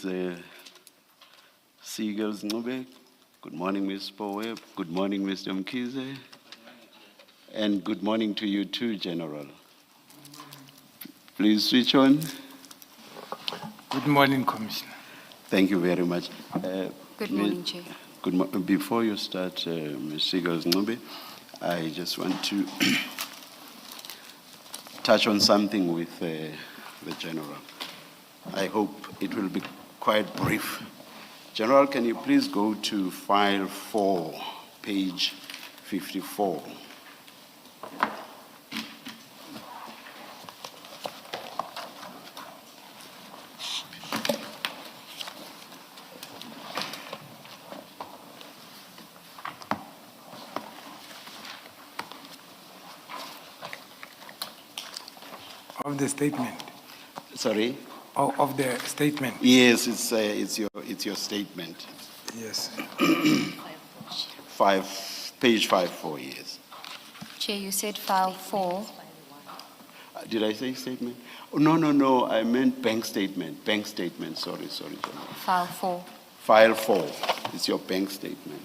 Ms. Seagulls Ncube. Good morning, Ms. Powe. Good morning, Mr. Mkize. And good morning to you too, General. Please switch on. Good morning, Commissioner. Thank you very much. Good morning, Chair. Before you start, Ms. Seagulls Ncube, I just want to touch on something with the General. I hope it will be quite brief. General, can you please go to file 4, page 54? Of the statement. Sorry? Of the statement. Yes, it's your statement. Yes. Page 54, yes. Chair, you said file 4. Did I say statement? Oh, no, I meant bank statement. Bank statement, sorry, General. File 4. File 4, it's your bank statement.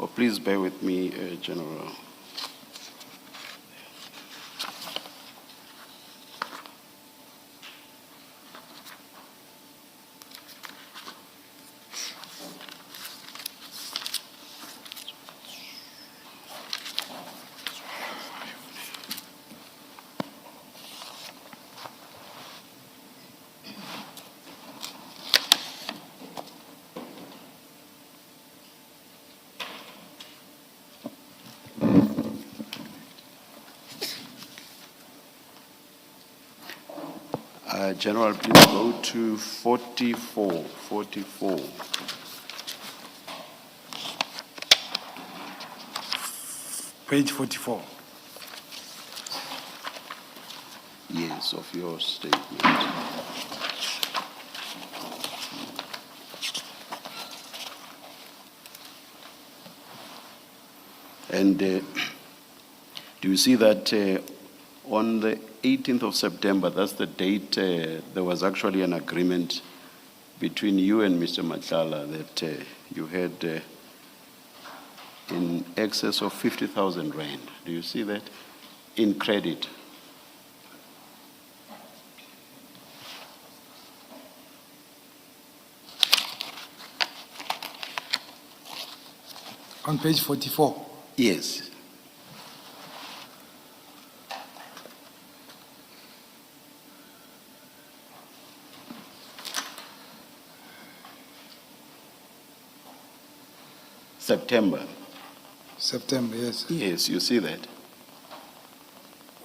Oh, please bear with me, General. General, please go to 44. Page 44. Yes, of your statement. And do you see that on the 18th of September, that's the date, there was actually an agreement between you and Mr. Madlanga that you had in excess of 50,000 rand. Do you see that? In credit. On page 44. Yes. September, yes. Yes, you see that.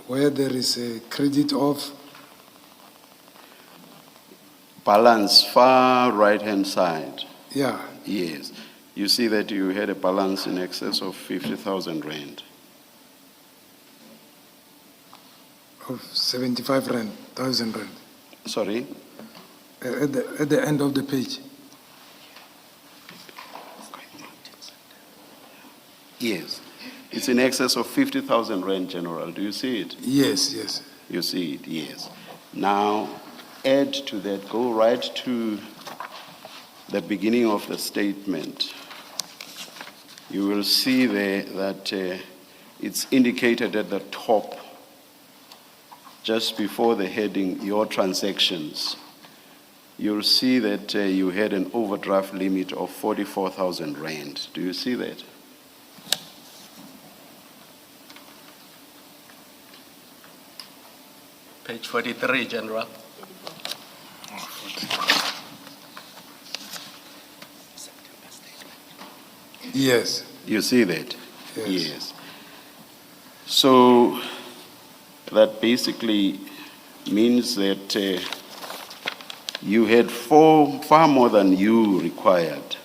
Where there is a credit of Balance, far right-hand side. yeah. Yes. You see that you had a balance in excess of 50,000 rand. Of 75,000 rand. Sorry? At the end of the page. Yes. It's in excess of 50,000 rand, General. Do you see it? Yes. You see it, yes. Now, add to that, go right to the beginning of the statement. You will see there that it's indicated at the top, just before the heading, your transactions. You'll see that you had an overdraft limit of 44,000 rand. Do you see that? Page 43, General. Yes, You see that? Yes. So that basically means that you had far more than you required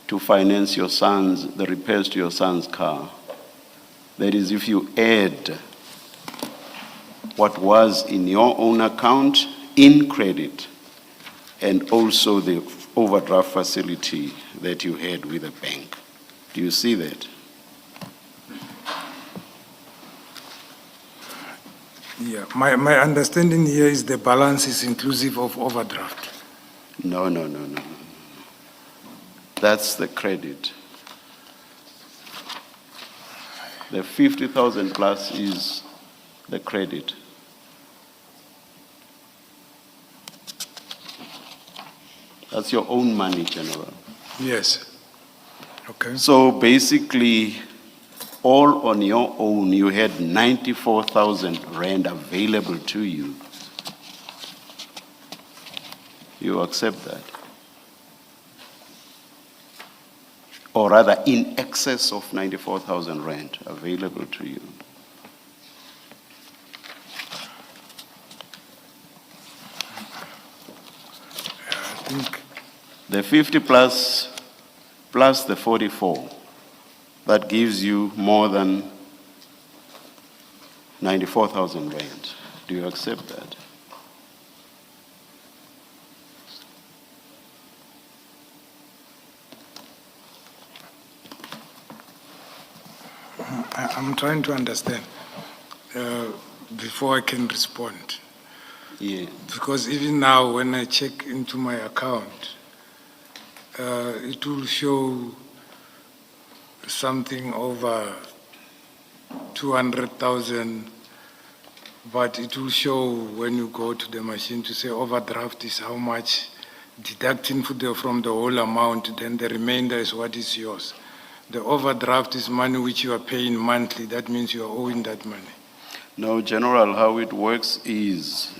to finance your the repairs to your son's car. That is, if you add what was in your own account in credit and also the overdraft facility that you had with the bank. Do you see that? yeah. My understanding here is the balance is inclusive of overdraft. No. That's the credit. The 50,000 plus is the credit. That's your own money, General. Yes. Okay. So basically, all on your own, you had 94,000 rand available to you. You accept that? Or rather, in excess of 94,000 rand available to you. I think The 50 plus the 44, that gives you more than 94,000 rand. Do you accept that? I'm trying to understand before I can respond. Yeah. Because even now, when I check into my account, it will show something over 200,000, but it will show when you go to the machine to say overdraft is how much, deducting from the whole amount, then the remainder is what is yours. The overdraft is money which you are paying monthly. That means you are owing that money. No, General, how it works is,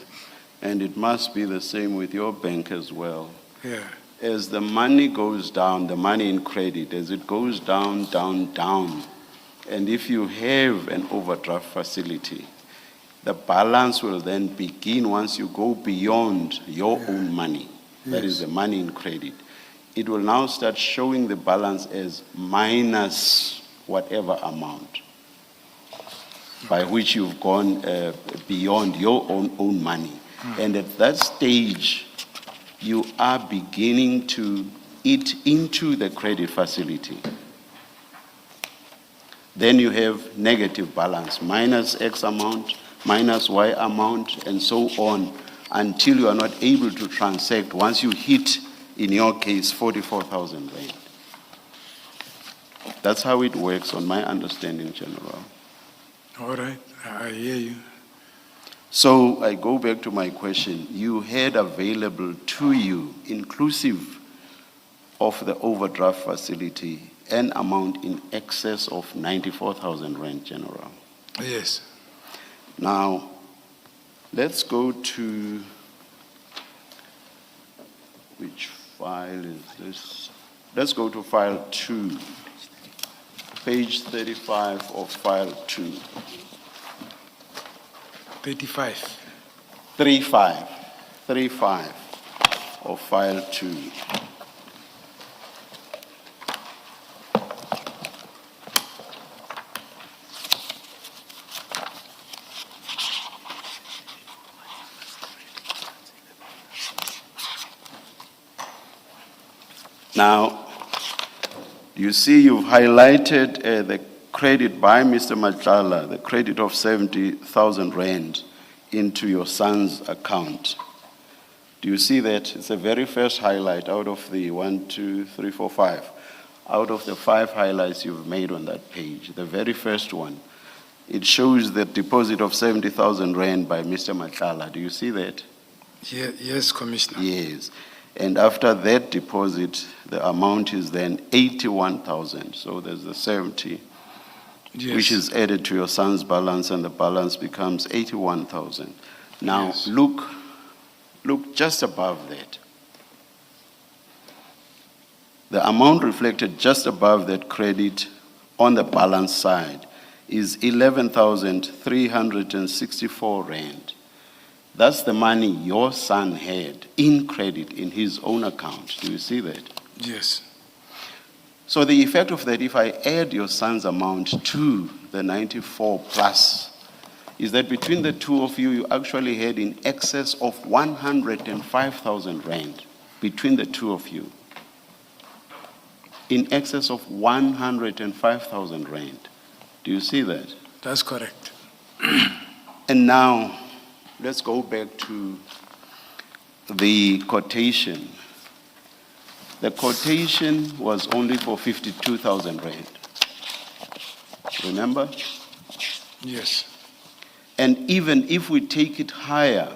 and it must be the same with your bank as well. Yeah. As the money goes down, the money in credit, as it goes down, and if you have an overdraft facility, the balance will then begin once you go beyond your own money. That is the money in credit. It will now start showing the balance as minus whatever amount by which you've gone beyond your own money. And at that stage, you are beginning to eat into the credit facility. Then you have negative balance, minus X amount, minus Y amount, and so on, until you are not able to transact once you hit, in your case, 44,000 rand. That's how it works on my understanding, General. All right, I hear you. So I go back to my question. You had available to you, inclusive of the overdraft facility, an amount in excess of 94,000 rand, General. Yes. Now, let's go to, which file is this? Let's go to file 2, page 35 of file 2. 35. 35 of file 2. Now, you see you've highlighted the credit by Mr. Madlanga, the credit of 70,000 rand into your son's account. Do you see that? It's the very first highlight out of the 1, 2, 3, 4, 5. Out of the 5 highlights you've made on that page, the very first one, it shows the deposit of 70,000 rand by Mr. Madlanga. Do you see that? Yes, Commissioner. Yes. And after that deposit, the amount is then 81,000. So there's the 70, Yes. which is added to your son's balance, and the balance becomes 81,000. Now, Yes. look just above that. The amount reflected just above that credit on the balance side is 11,364 rand. That's the money your son had in credit in his own account. Do you see that? Yes. So the effect of that, if I add your son's amount to the 94 plus, is that between the two of you, you actually had in excess of 105,000 rand between the two of you. In excess of 105,000 rand. Do you see that? That's correct. And now, let's go back to the quotation. The quotation was only for 52,000 rand. Remember? Yes. And even if we take it higher,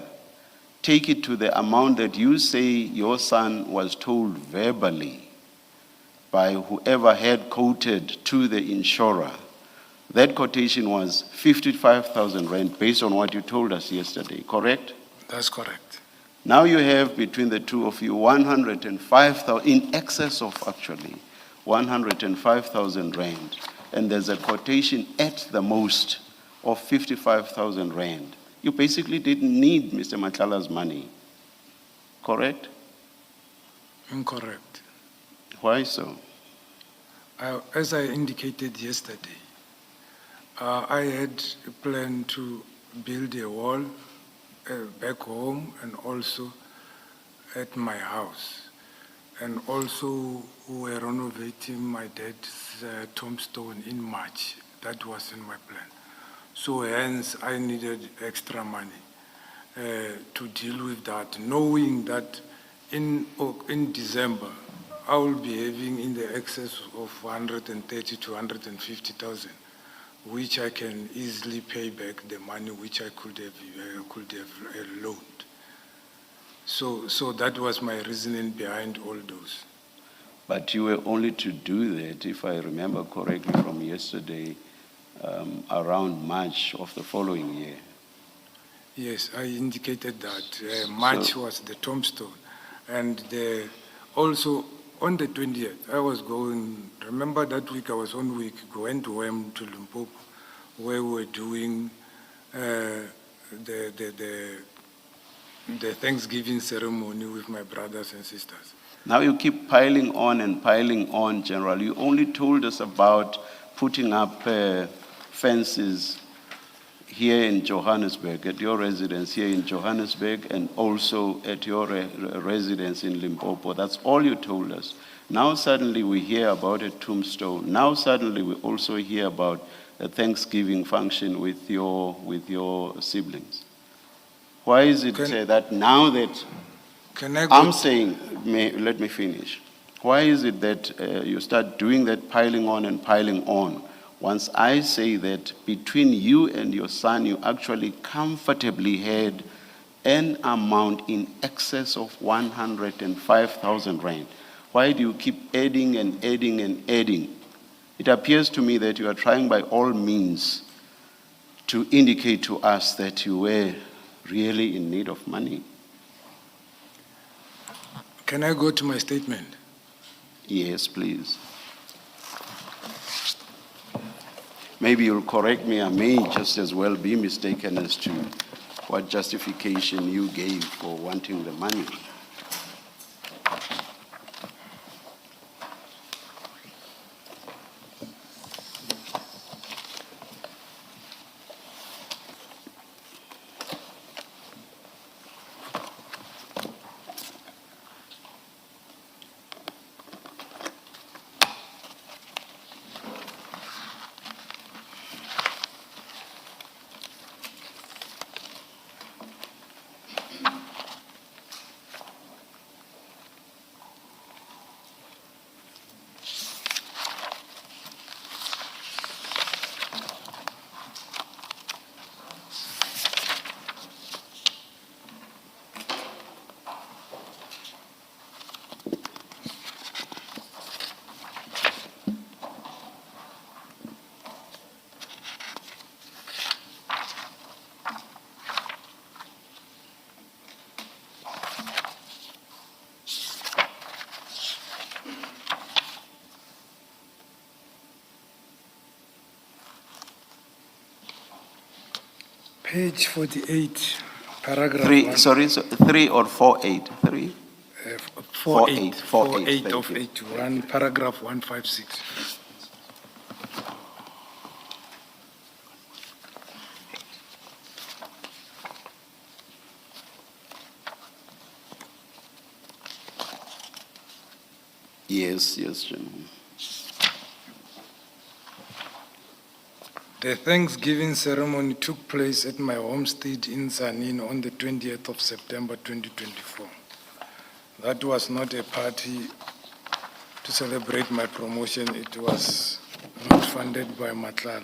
take it to the amount that you say your son was told verbally by whoever had quoted to the insurer, that quotation was 55,000 rand based on what you told us yesterday, correct? That's correct. Now you have between the two of you 105,000, in excess of actually 105,000 rand. And there's a quotation at the most of 55,000 rand. You basically didn't need Mr. Matlala's money, correct? Incorrect. Why so? As I indicated yesterday, I had a plan to build a wall back home and also at my house. And also we were renovating my dad's tombstone in March. That was in my plan. So hence I needed extra money to deal with that, knowing that in December I will be having in the excess of 130 to 150,000, which I can easily pay back the money which I could have loaned. So that was my reasoning behind all those. But you were only to do that, if I remember correctly from yesterday, around March of the following year. Yes, I indicated that March was the tombstone. And also on the 20th, I was going, remember that week I was on week, going to Limpopo, where we were doing the Thanksgiving ceremony with my brothers and sisters. Now you keep piling on, General. You only told us about putting up fences here in Johannesburg, at your residence here in Johannesburg, and also at your residence in Limpopo. That's all you told us. Now suddenly we hear about a tombstone. Now suddenly we also hear about a Thanksgiving function with your siblings. Why is it that now that I'm saying, let me finish. Why is it that you start doing that piling on? Once I say that between you and your son, you actually comfortably had an amount in excess of 105,000 rand. Why do you keep adding and adding and adding? It appears to me that you are trying by all means to indicate to us that you were really in need of money. Can I go to my statement? Yes, please. Maybe you'll correct me. I may just as well be mistaken as to what justification you gave for wanting the money. Page 48, paragraph Three, 1. sorry, 3 or 4.8? 3? 48, 48, 48 of thank you. 81, paragraph 156. Yes, yes, Chairman. The Thanksgiving ceremony took place at my homestead in Sanin on the 20th of September 2024. That was not a party to celebrate my promotion. It was not funded by Madlanga.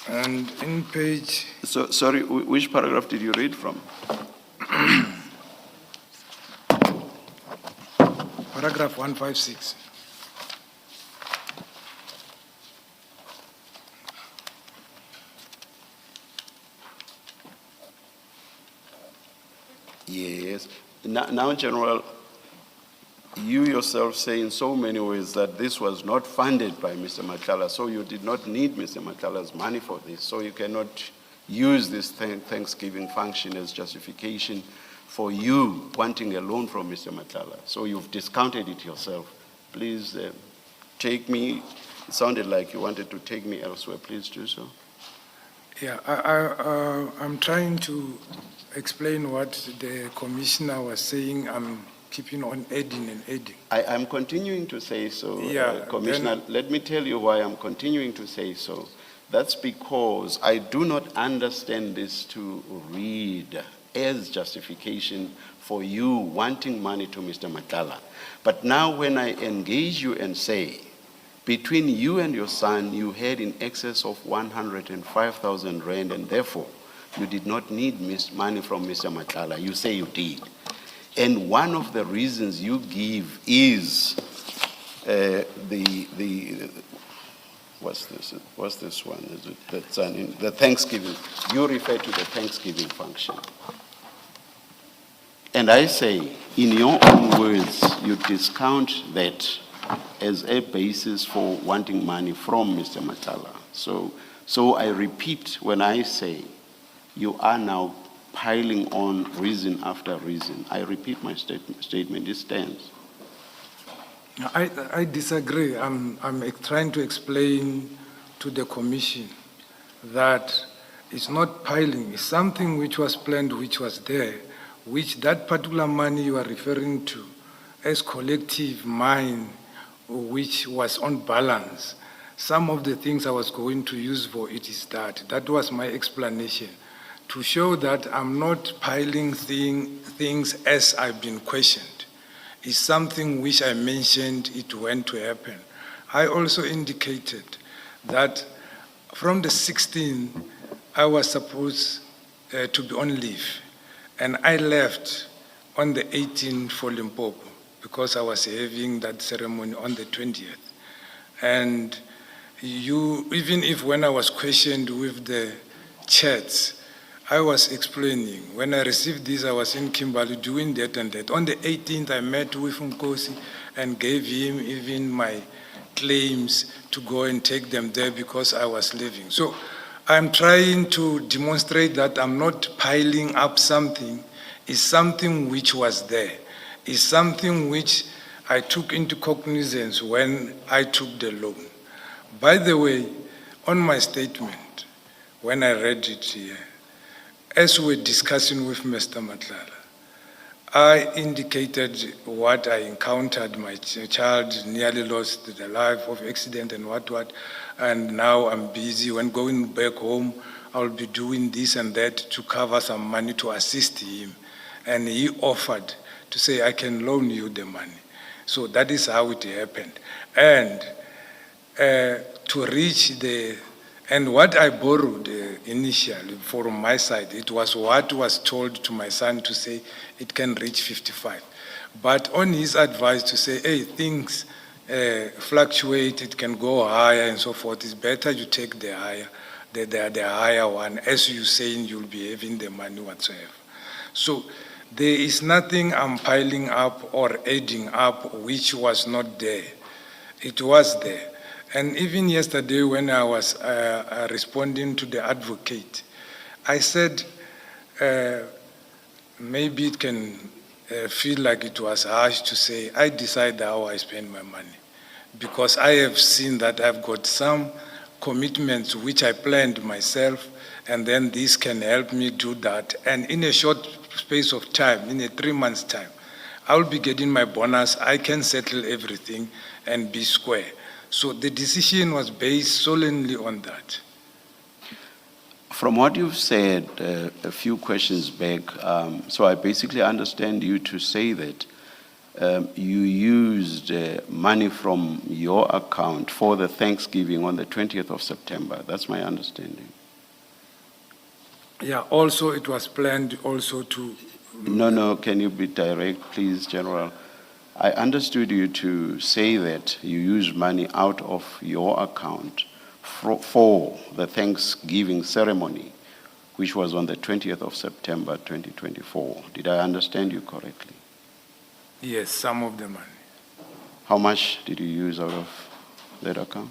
And in page, So, sorry, which paragraph did you read from? paragraph 156. Yes. Now, General, you yourself say in so many ways that this was not funded by Mr. Madlanga, so you did not need Mr. Madlanga's money for this, so you cannot use this Thanksgiving function as justification for you wanting a loan from Mr. Madlanga. So you've discounted it yourself. Please take me, it sounded like you wanted to take me elsewhere. Please do so. Yeah, I'm trying to explain what the commissioner was saying. I'm keeping on adding and adding. I'm continuing to say so, Yeah, Commissioner. Let me tell you why I'm continuing to say so. That's because I do not understand this to read as justification for you wanting money to Mr. Madlanga. But now when I engage you and say, between you and your son, you had in excess of 105,000 rand, and therefore you did not need money from Mr. Madlanga. You say you did. And one of the reasons you give is what's this one? Is it the Thanksgiving? You refer to the Thanksgiving function. And I say, in your own words, you discount that as a basis for wanting money from Mr. Madlanga. So I repeat when I say you are now piling on reason after reason. I repeat my statement, it stands. I disagree. I'm trying to explain to the commission that it's not piling. It's something which was planned, which was there, which that particular money you are referring to as collective mine, which was on balance. Some of the things I was going to use for it is that. That was my explanation, to show that I'm not piling things as I've been questioned. It's something which I mentioned it went to happen. I also indicated that from the 16th, I was supposed to be on leave, and I left on the 18th for Limpopo because I was having that ceremony on the 20th. And even if when I was questioned with the chats, I was explaining. When I received this, I was in Kimberley doing that and that. On the 18th, I met with Nkosi and gave him even my claims to go and take them there because I was leaving. So I'm trying to demonstrate that I'm not piling up something. It's something which was there. It's something which I took into cognizance when I took the loan. By the way, on my statement, when I read it here, as we were discussing with Mr. Madlanga, I indicated what I encountered. My child nearly lost the life of accident and what, and now I'm busy. When going back home, I'll be doing this and that to cover some money to assist him. And he offered to say, I can loan you the money. So that is how it happened. And to reach and what I borrowed initially from my side, it was what was told to my son to say it can reach 55. But on his advice to say, hey, things fluctuate, it can go higher and so forth, it's better you take the higher one. As you saying, you'll be having the money whatsoever. So There is nothing I'm piling up or adding up which was not there. It was there. And even yesterday when I was responding to the advocate, I said, maybe it can feel like it was harsh to say, I decide how I spend my money. Because I have seen that I've got some commitments which I planned myself, and then this can help me do that. And in a short space of time, in a 3 months' time, I'll be getting my bonus, I can settle everything and be square. So the decision was based solely on that. From what you've said a few questions back, so I basically understand you to say that you used money from your account for the Thanksgiving on the 20th of September. That's my understanding. Yeah, also it was planned also to... No, can you be direct, please, General? I understood you to say that you used money out of your account for the Thanksgiving ceremony, which was on the 20th of September 2024. Did I understand you correctly? Yes, some of the money. How much did you use out of that account?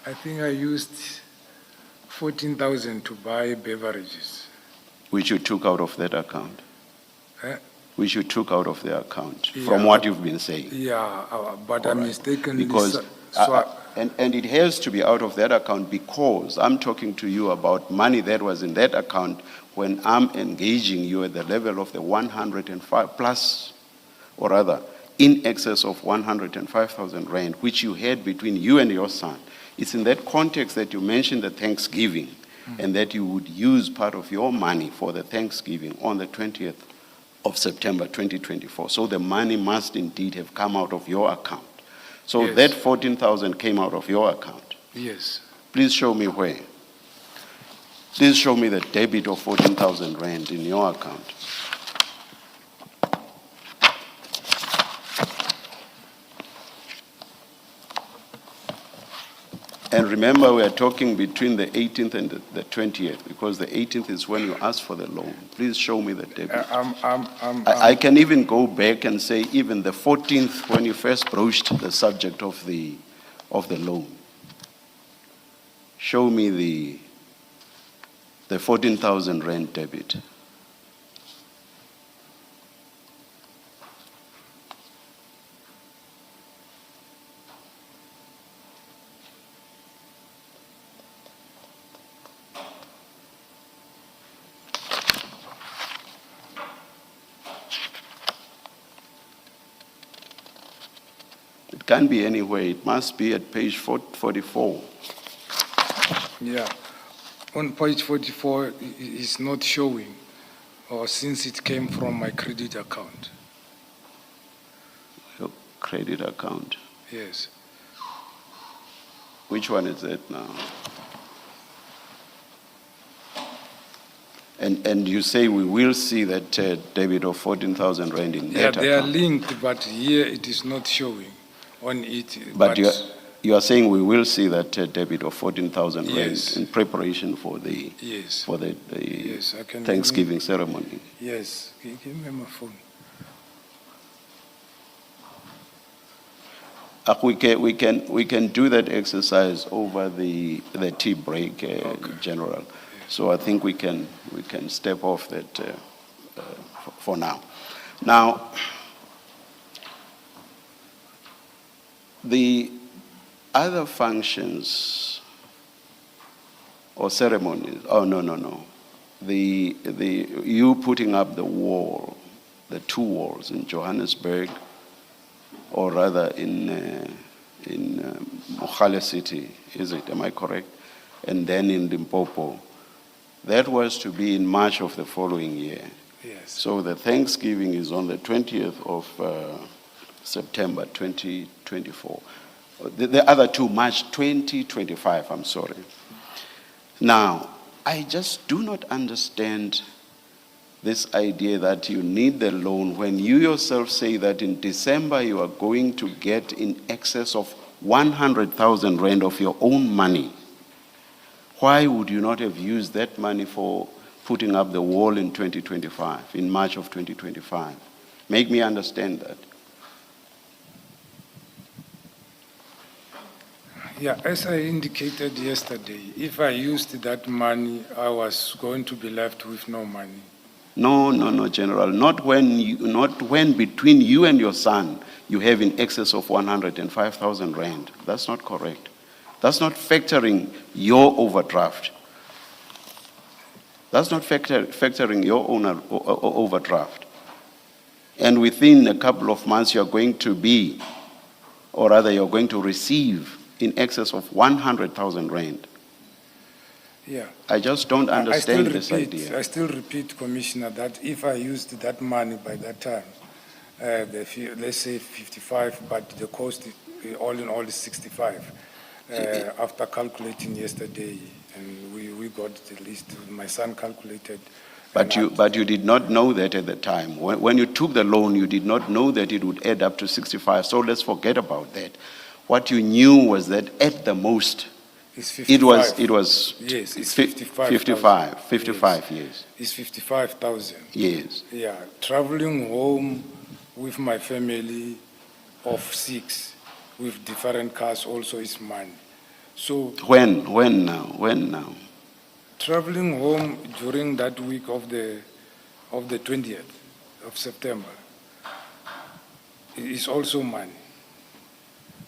I think I used 14,000 to buy beverages. Which you took out of that account? Eh? Which you took out of the account, Yeah, from what you've been saying? Yeah, but All I right. mistakenly... Because, and it has to be out of that account because I'm talking to you about money that was in that account when I'm engaging you at the level of the 105 plus, or rather, in excess of 105,000 rand, which you had between you and your son. It's in that context that you mentioned the Thanksgiving and that you would use part of your money for the Thanksgiving on the 20th of September 2024. So the money must indeed have come out of your account. So Yes. that 14,000 came out of your account. Yes. Please show me where. Please show me the debit of 14,000 rand in your account. And remember, we are talking between the 18th and the 20th, because the 18th is when you ask for the loan. Please show me the debit. I can even go back and say even the 14th, when you first broached the subject of the loan. Show me the 14,000 rand debit. It can't be anywhere. It must be at page 44. Yeah. On page 44, it's not showing, or since it came from my credit account. Your credit account. Yes. Which one is it now? And you say we will see that debit of 14,000 rand in Yeah, that they are account. linked, but here it is not showing on it. But you are saying we will see that debit of 14,000 rand Yes. in preparation for the Yes. Yes, I can Thanksgiving ceremony. Yes. Give me my phone. We can do that exercise over the tea break, General. So I think we can step off that for now. Now, the other functions or ceremonies. Oh no. You putting up the wall, the two walls in Johannesburg, or rather in Mogale City, is it? Am I correct? And then in Limpopo. That was to be in March of the following year. Yes. So the Thanksgiving is on the 20th of September 2024. The other two, March 2025, I'm sorry. Now, I just do not understand this idea that you need the loan when you yourself say that in December you are going to get in excess of 100,000 rand of your own money, Why would you not have used that money for putting up the wall in 2025, in March of 2025? Make me understand that. Yeah, as I indicated yesterday, if I used that money, I was going to be left with no money. No, General. Not when between you and your son you have in excess of 105,000 rand. That's not correct. That's not factoring your overdraft. That's not factoring your own overdraft. And within a couple of months, you're going to be, or rather, you're going to receive in excess of 100,000 rand. Yeah. I just don't understand this idea. I still repeat, Commissioner, that if I used that money by that time, let's say 55, but the cost all in all is 65. After calculating yesterday, and we got the list, my son calculated. But you did not know that at the time. When you took the loan, you did not know that it would add up to 65. So let's forget about that. What you knew was that at the most, It's 55. it was Yes, it's 55. 55 years. It's 55,000. Yes. Yeah, traveling home with my family of 6, with different cars also is money. So When now? traveling home during that week of the 20th of September is also money.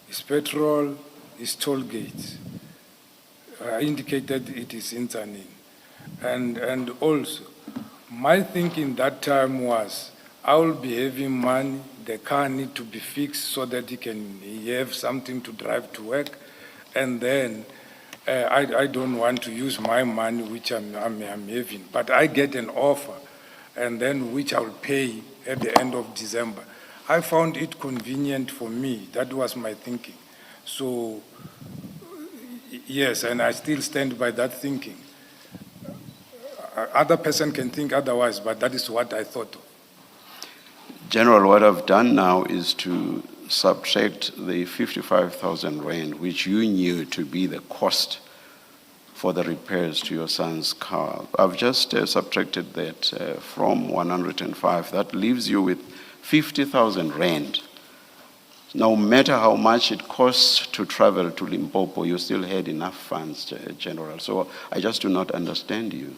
It's petrol, it's toll gates. I indicated it is interning. And also, my thinking that time was, I will be having money, the car need to be fixed so that he can have something to drive to work, and then I don't want to use my money, which I'm having, but I get an offer, and then which I'll pay at the end of December. I found it convenient for me. That was my thinking. So, yes, and I still stand by that thinking. Other person can think otherwise, but that is what I thought of. General, what I've done now is to subtract the 55,000 rand, which you knew to be the cost for the repairs to your son's car. I've just subtracted that from 105. That leaves you with 50,000 rand. No matter how much it costs to travel to Limpopo, you still had enough funds, General. So I just do not understand you.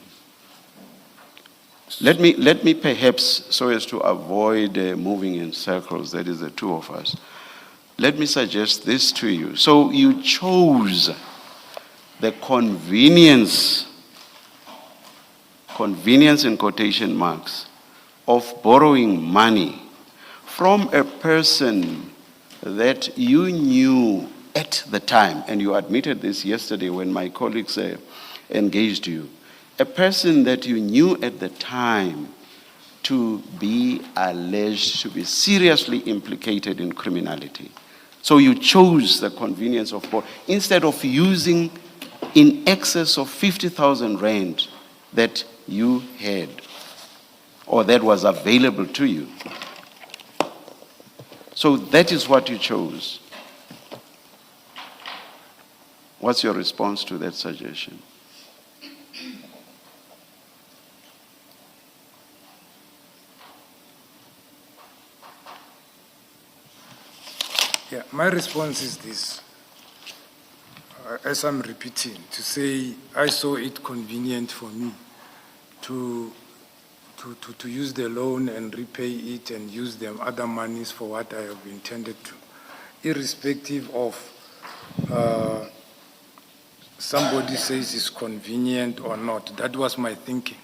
Let me perhaps, so as to avoid moving in circles, that is the two of us, let me suggest this to you. So you chose the convenience in quotation marks, of borrowing money from a person that you knew at the time, and you admitted this yesterday when my colleagues engaged you, a person that you knew at the time to be alleged to be seriously implicated in criminality. So you chose the convenience of borrowing instead of using in excess of 50,000 rand that you had or that was available to you. So that is what you chose. What's your response to that suggestion? Yeah, my response is this. As I'm repeating, to say I saw it convenient for me to use the loan and repay it and use them other monies for what I have intended to, irrespective of somebody says it's convenient or not. That was my thinking.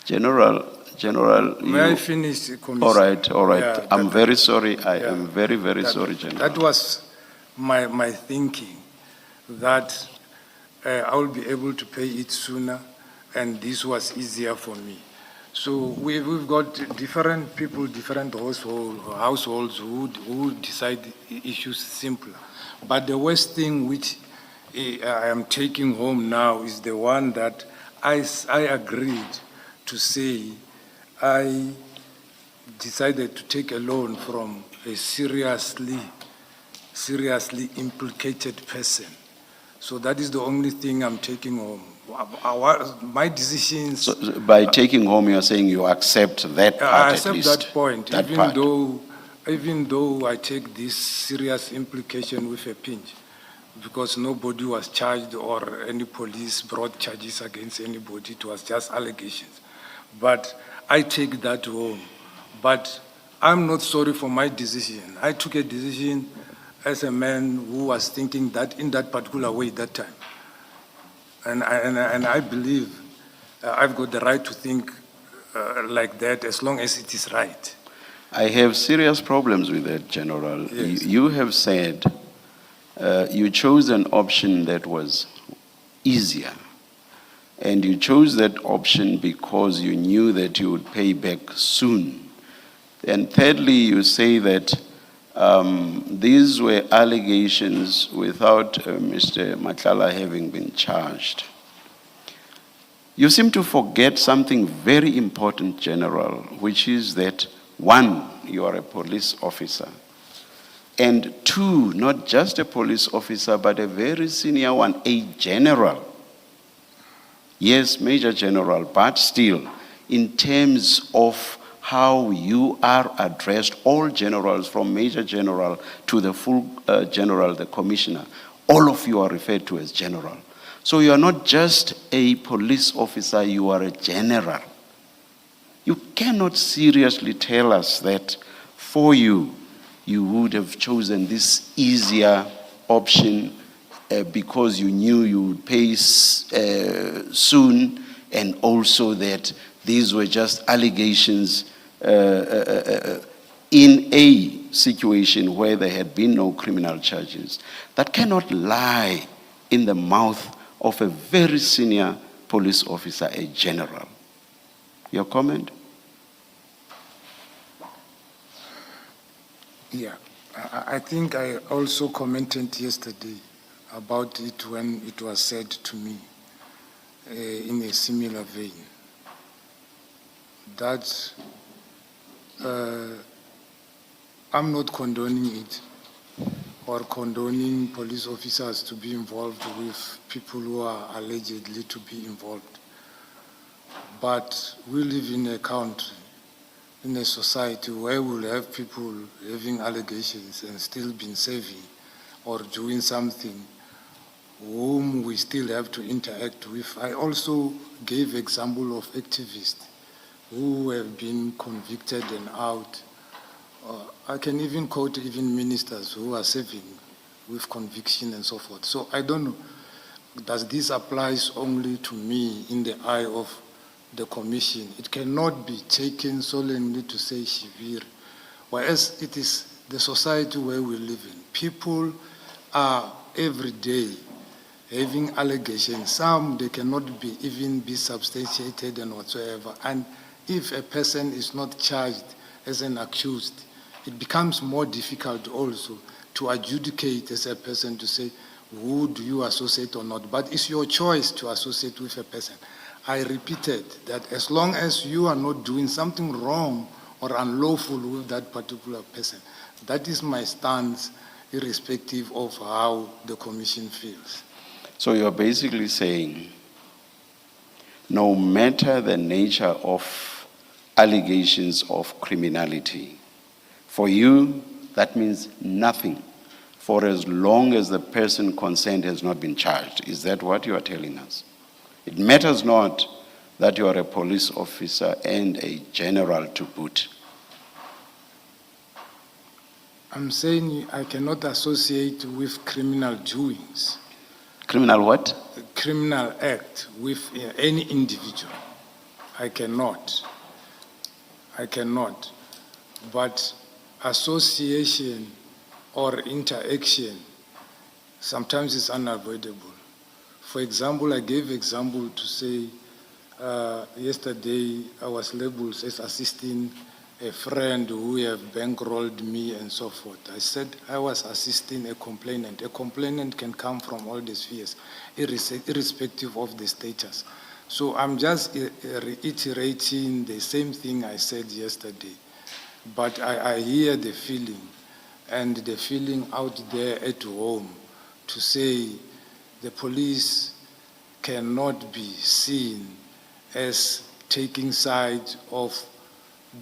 General, May I finish, Commissioner? All right. Yeah, I'm very sorry. I yeah, am very, very sorry, General. That was my thinking, that I will be able to pay it sooner, and this was easier for me. So we've got different people, different households who decide issues simpler. But the worst thing which I am taking home now is the one that I agreed to say I decided to take a loan from a seriously implicated person So that is the only thing I'm taking home. My decisions, So by taking home, you're saying you accept that part I at accept least? that point, That even part. though I take this serious implication with a pinch, because nobody was charged or any police brought charges against anybody. It was just allegations. But I take that home. But I'm not sorry for my decision. I took a decision as a man who was thinking that in that particular way that time. And I believe I've got the right to think like that as long as it is right. I have serious problems with that, General. Yes. You have said you chose an option that was easier. And you chose that option because you knew that you would pay back soon. And thirdly, you say that these were allegations without Mr. Madlanga having been charged. You seem to forget something very important, General, which is that, one, you are a police officer. And two, not just a police officer, but a very senior one, a general. Yes, Major General, but still, in terms of how you are addressed, all generals, from Major General to the full general, the commissioner, all of you are referred to as general. So you are not just a police officer, you are a general. You cannot seriously tell us that for you, you would have chosen this easier option because you knew you would pay soon, and also that these were just allegations in a situation where there had been no criminal charges. That cannot lie in the mouth of a very senior police officer, a general. Your comment? Yeah, I think I also commented yesterday about it when it was said to me in a similar vein that I'm not condoning it or condoning police officers to be involved with people who are allegedly to be involved. But we live in a country, in a society where we'll have people having allegations and still being saving or doing something whom we still have to interact with. I also gave example of activists who have been convicted and out. I can even quote even ministers who are serving with conviction and so forth. So I don't know, does this apply only to me in the eye of the commission? It cannot be taken solemnly to say Shibiri, whereas it is the society where we live in. People are every day having allegations. Some, they cannot even be substantiated and whatsoever. And if a person is not charged as an accused, it becomes more difficult also to adjudicate as a person to say, who do you associate or not? But it's your choice to associate with a person. I repeated that as long as you are not doing something wrong or unlawful with that particular person, that is my stance, irrespective of how the commission feels. So you're basically saying, no matter the nature of allegations of criminality, for you, that means nothing for as long as the person concerned has not been charged. Is that what you are telling us? It matters not that you are a police officer and a general to boot. I'm saying I cannot associate with criminal doings. Criminal what? Criminal act with any individual. I cannot. But association or interaction sometimes is unavoidable. For example, I gave example to say yesterday I was labeled as assisting a friend who have bankrolled me and so forth. I said I was assisting a complainant. A complainant can come from all the spheres, irrespective of the status. So I'm just reiterating the same thing I said yesterday. But I hear the feeling, and the feeling out there at home to say the police cannot be seen as taking side of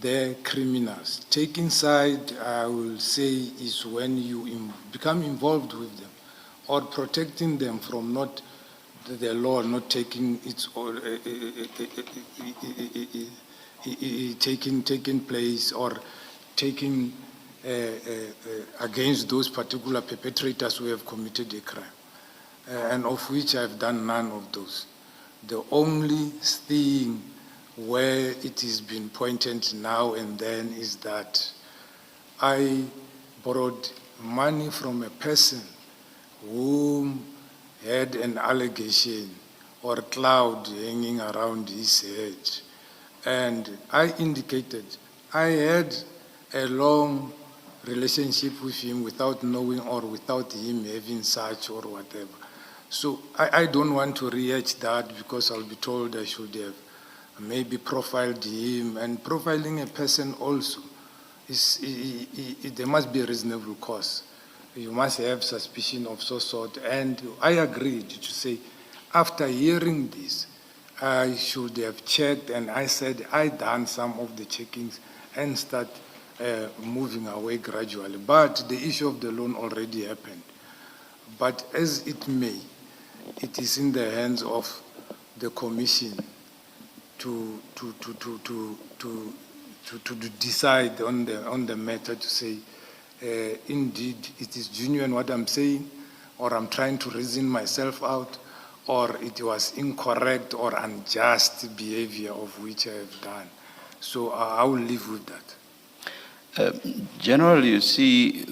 the criminals. Taking side, I will say, is when you become involved with them or protecting them from not the law not taking its taking place or taking against those particular perpetrators who have committed a crime, and of which I've done none of those. The only thing where it has been pointed now and then is that I borrowed money from a person whom had an allegation or cloud hanging around his head. And I indicated I had a long relationship with him without knowing or without him having such or whatever. So I don't want to rehash that because I'll be told I should have maybe profiled him. And profiling a person also, there must be a reasonable cause. You must have suspicion of some sort. And I agreed to say, after hearing this, I should have checked, and I said I done some of the checkings and start moving away gradually. But the issue of the loan already happened. But as it may, it is in the hands of the commission to decide on the matter, to say, indeed, it is genuine what I'm saying, or I'm trying to reason myself out, or it was incorrect or unjust behavior of which I have done. So I will live with that. General, you see,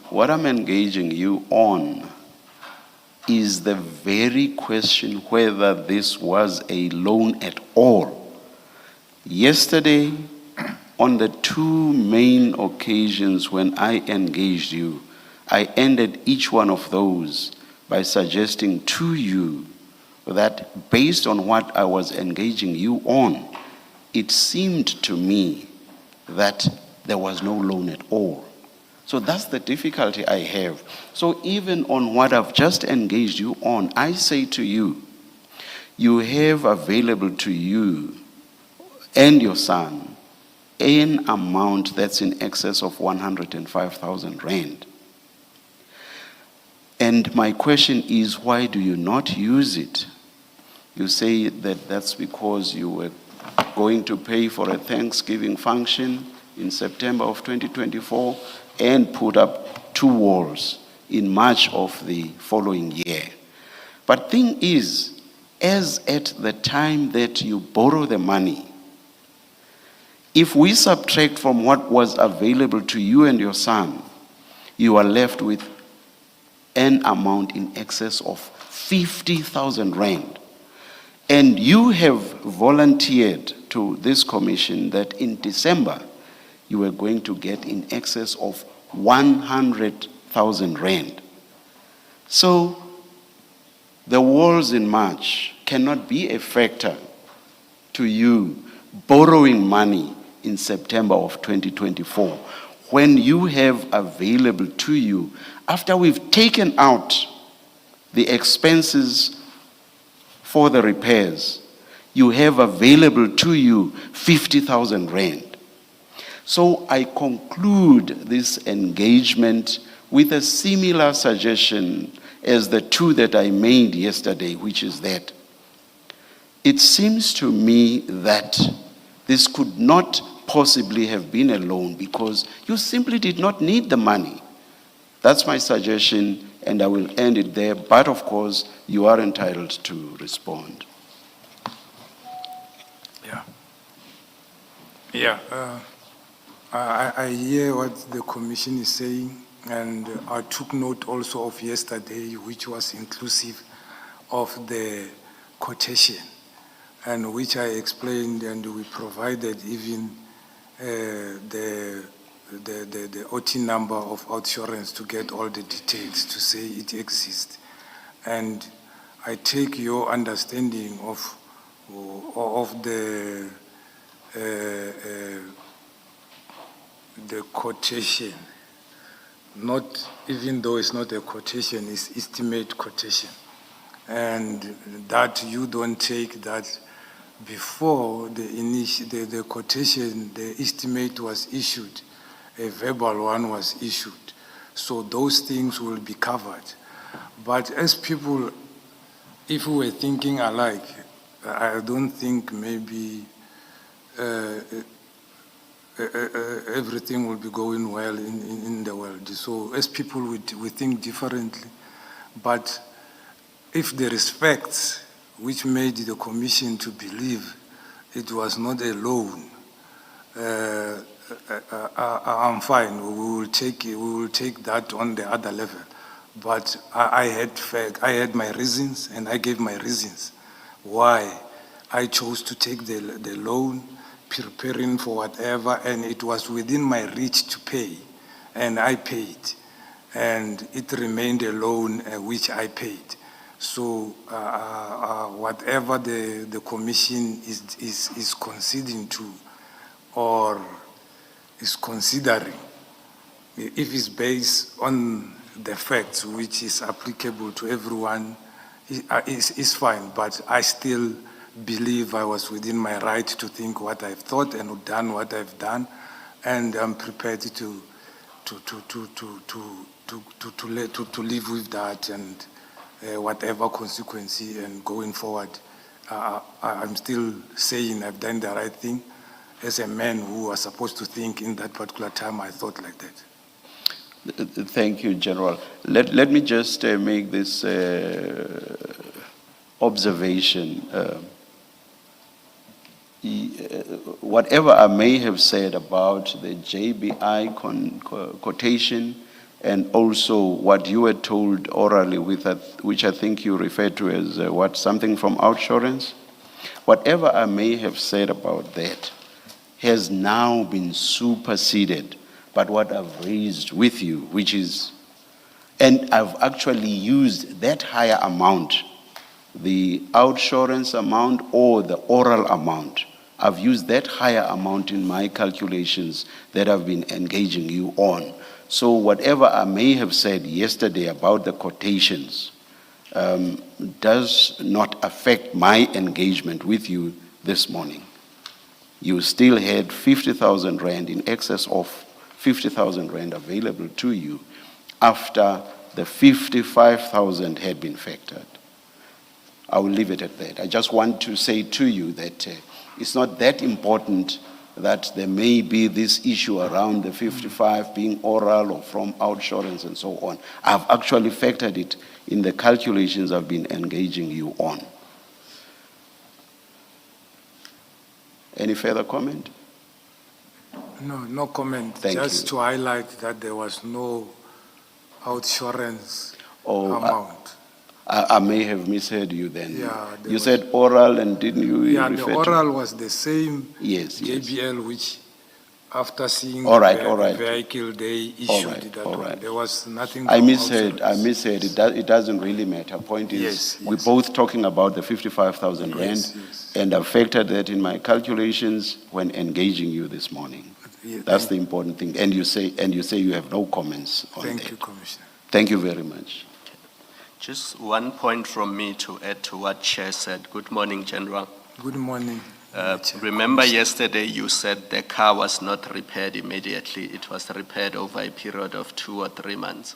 what I'm engaging you on is the very question whether this was a loan at all. Yesterday, on the two main occasions when I engaged you, I ended each one of those by suggesting to you that based on what I was engaging you on, it seemed to me that there was no loan at all. So that's the difficulty I have. So even on what I've just engaged you on, I say to you, you have available to you and your son an amount that's in excess of 105,000 rand. And my question is, why do you not use it? You say that that's because you were going to pay for a Thanksgiving function in September of 2024 and put up 2 walls in March of the following year. But thing is, as at the time that you borrow the money, if we subtract from what was available to you and your son, you are left with an amount in excess of 50,000 rand. And you have volunteered to this commission that in December, you were going to get in excess of 100,000 rand. So the walls in March cannot be a factor to you borrowing money in September of 2024, when you have available to you, after we've taken out the expenses for the repairs, you have available to you 50,000 rand. So I conclude this engagement with a similar suggestion as the two that I made yesterday, which is that it seems to me that this could not possibly have been a loan because you simply did not need the money. That's my suggestion, and I will end it there. But of course, you are entitled to respond. I hear what the commission is saying, and I took note also of yesterday, which was inclusive of the quotation, and which I explained, and we provided even the OT number of outsurance to get all the details to say it exists. And I take your understanding of the quotation not, even though it's not a quotation, it's estimate quotation. And that you don't take that before the quotation, the estimate was issued, a verbal one was issued. So those things will be covered. But as people, if we were thinking alike, I don't think maybe everything will be going well in the world. So as people, we think differently. But if there is facts which made the commission to believe it was not a loan, I'm fine. We will take that on the other level. But I had my reasons, and I gave my reasons why I chose to take the loan, preparing for whatever, and it was within my reach to pay, and I paid, and it remained a loan which I paid. So whatever the commission is conceding to, or is considering, if it's based on the facts which is applicable to everyone, is fine. But I still believe I was within my right to think what I've thought and done what I've done, and I'm prepared to live with that, and whatever consequence, and going forward, I'm still saying I've done the right thing. As a man who was supposed to think in that particular time, I thought like that. Thank you, General. Let me just make this observation. Whatever I may have said about the JBI quotation, and also what you were told orally, which I think you referred to as something from outsurance, whatever I may have said about that has now been superseded by what I've raised with you, which is, and I've actually used that higher amount, the outsurance amount or the oral amount. I've used that higher amount in my calculations that I've been engaging you on. So whatever I may have said yesterday about the quotations does not affect my engagement with you this morning. You still had 50,000 rand, in excess of 50,000 rand available to you after the 55,000 had been factored. I will leave it at that. I just want to say to you that it's not that important that there may be this issue around the 55 being oral or from outsurance and so on. I've actually factored it in the calculations I've been engaging you on. Any further comment? No comment. Thank Just you. to highlight that there was no outsurance Oh, amount. I may have misheard you then. Yeah, there you was- said oral, and didn't you Yeah, refer the to? oral was the same Yes, yes. JBL, which after seeing All right, the all right. vehicle, they All issued right, that all one. right. There was nothing. I from misheard. outsurance. It doesn't really matter. Point is, Yes, we're yes. both talking about the 55,000 rand, Yes, yes. and I've factored that in my calculations when engaging you this morning. Yeah, That's the important thing. And you say you have no comments on Thank that. you, Commissioner. Thank you very much. Just one point from me to add to what Chair said. Good morning, General. Good morning. Chair. Remember yesterday you said the car was not repaired immediately. It was repaired over a period of 2 or 3 months.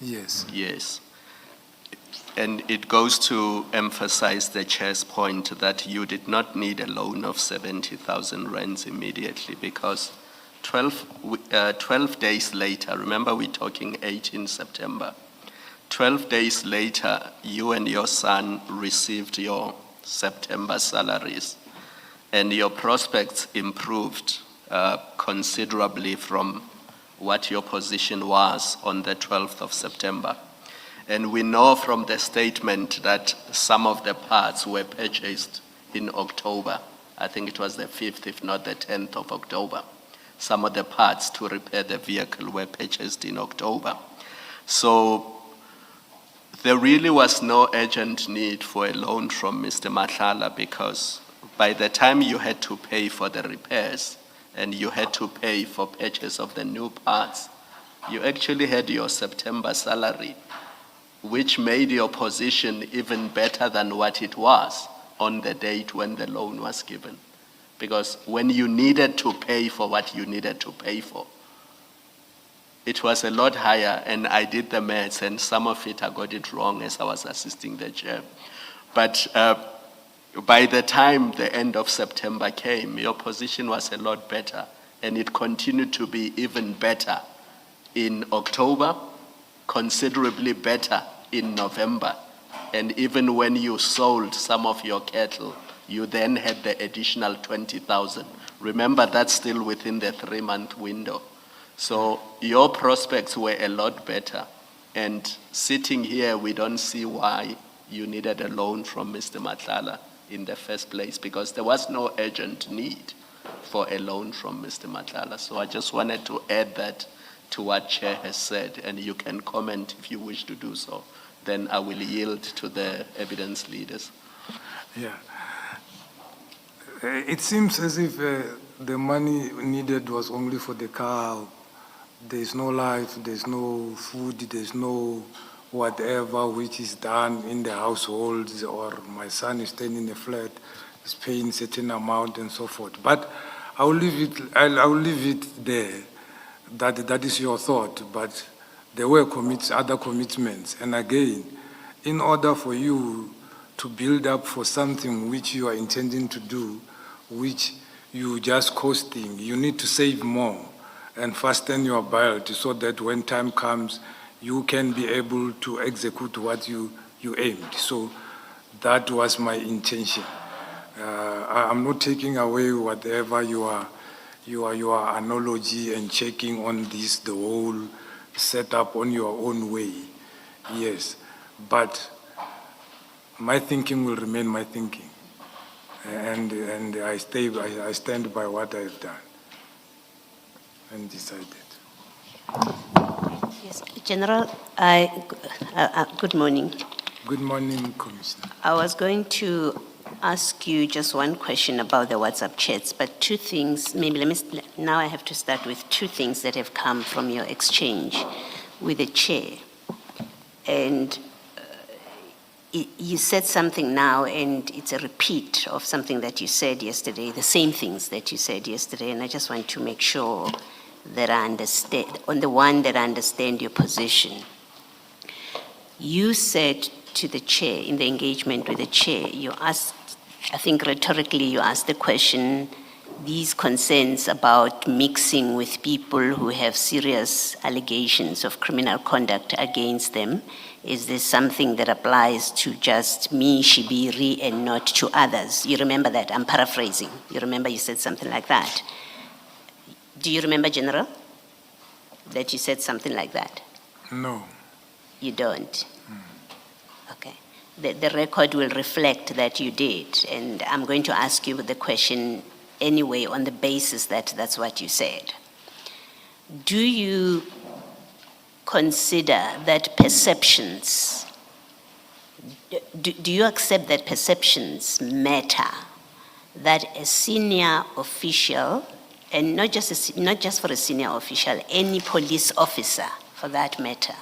Yes. Yes. And it goes to emphasize the Chair's point that you did not need a loan of 70,000 rands immediately, because 12 days later, remember we're talking 18 September, 12 days later, you and your son received your September salaries, and your prospects improved considerably from what your position was on the 12th of September. And we know from the statement that some of the parts were purchased in October. I think it was the 5th, if not the 10th of October. Some of the parts to repair the vehicle were purchased in October. So there really was no urgent need for a loan from Mr. Madlanga, because by the time you had to pay for the repairs and you had to pay for purchase of the new parts, You actually had your September salary, which made your position even better than what it was on the date when the loan was given. Because when you needed to pay for what you needed to pay for, it was a lot higher, and I did the maths, and some of it I got it wrong as I was assisting the chair. But by the time the end of September came, your position was a lot better, and it continued to be even better in October, considerably better in November. And even when you sold some of your cattle, you then had the additional 20,000. Remember, that's still within the 3-month window. So your prospects were a lot better. And sitting here, we don't see why you needed a loan from Mr. Madlanga in the first place, because there was no urgent need for a loan from Mr. Madlanga. So I just wanted to add that to what Chair has said, and you can comment if you wish to do so. Then I will yield to the evidence leaders. Yeah. It seems as if the money needed was only for the cow. There's no life, there's no food, there's no whatever which is done in the households, or my son is staying in the flat, is paying certain amount and so forth. But I'll leave it there. That is your thought, but there were other commitments. And again, in order for you to build up for something which you are intending to do, which you just costing, you need to save more and fasten your belt so that when time comes, you can be able to execute what you aimed. So that was my intention. I'm not taking away whatever your analogy and checking on this, the whole setup on your own way. Yes, but my thinking will remain my thinking. And I stand by what I've done and decided. Yes, General, good morning. Good morning, Commissioner. I was going to ask you just one question about the WhatsApp chats, but two things, now I have to start with two things that have come from your exchange with the chair. And you said something now, and it's a repeat of something that you said yesterday, the same things that you said yesterday, and I just want to make sure that I understand, on the one that I understand your position. You said to the chair, in the engagement with the chair, you asked, I think rhetorically, you asked the question, these concerns about mixing with people who have serious allegations of criminal conduct against them, is this something that applies to just me, Shibiri, and not to others? You remember that? I'm paraphrasing. You remember you said something like that? Do you remember, General, that you said something like that? No. You don't? Okay. The record will reflect that you did, and I'm going to ask you the question anyway on the basis that that's what you said. Do you consider that perceptions, do you accept that perceptions matter, that a senior official, and not just for a senior official, any police officer for that matter,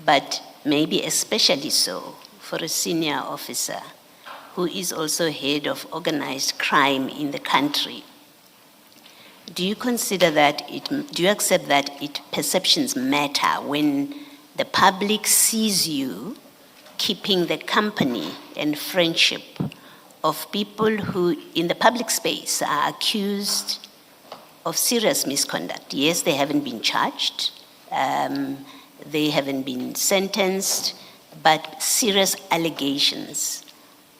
but maybe especially so for a senior officer who is also head of organized crime in the country, do you consider that do you accept that perceptions matter when the public sees you keeping the company and friendship of people who in the public space are accused of serious misconduct? Yes, they haven't been charged, they haven't been sentenced, but serious allegations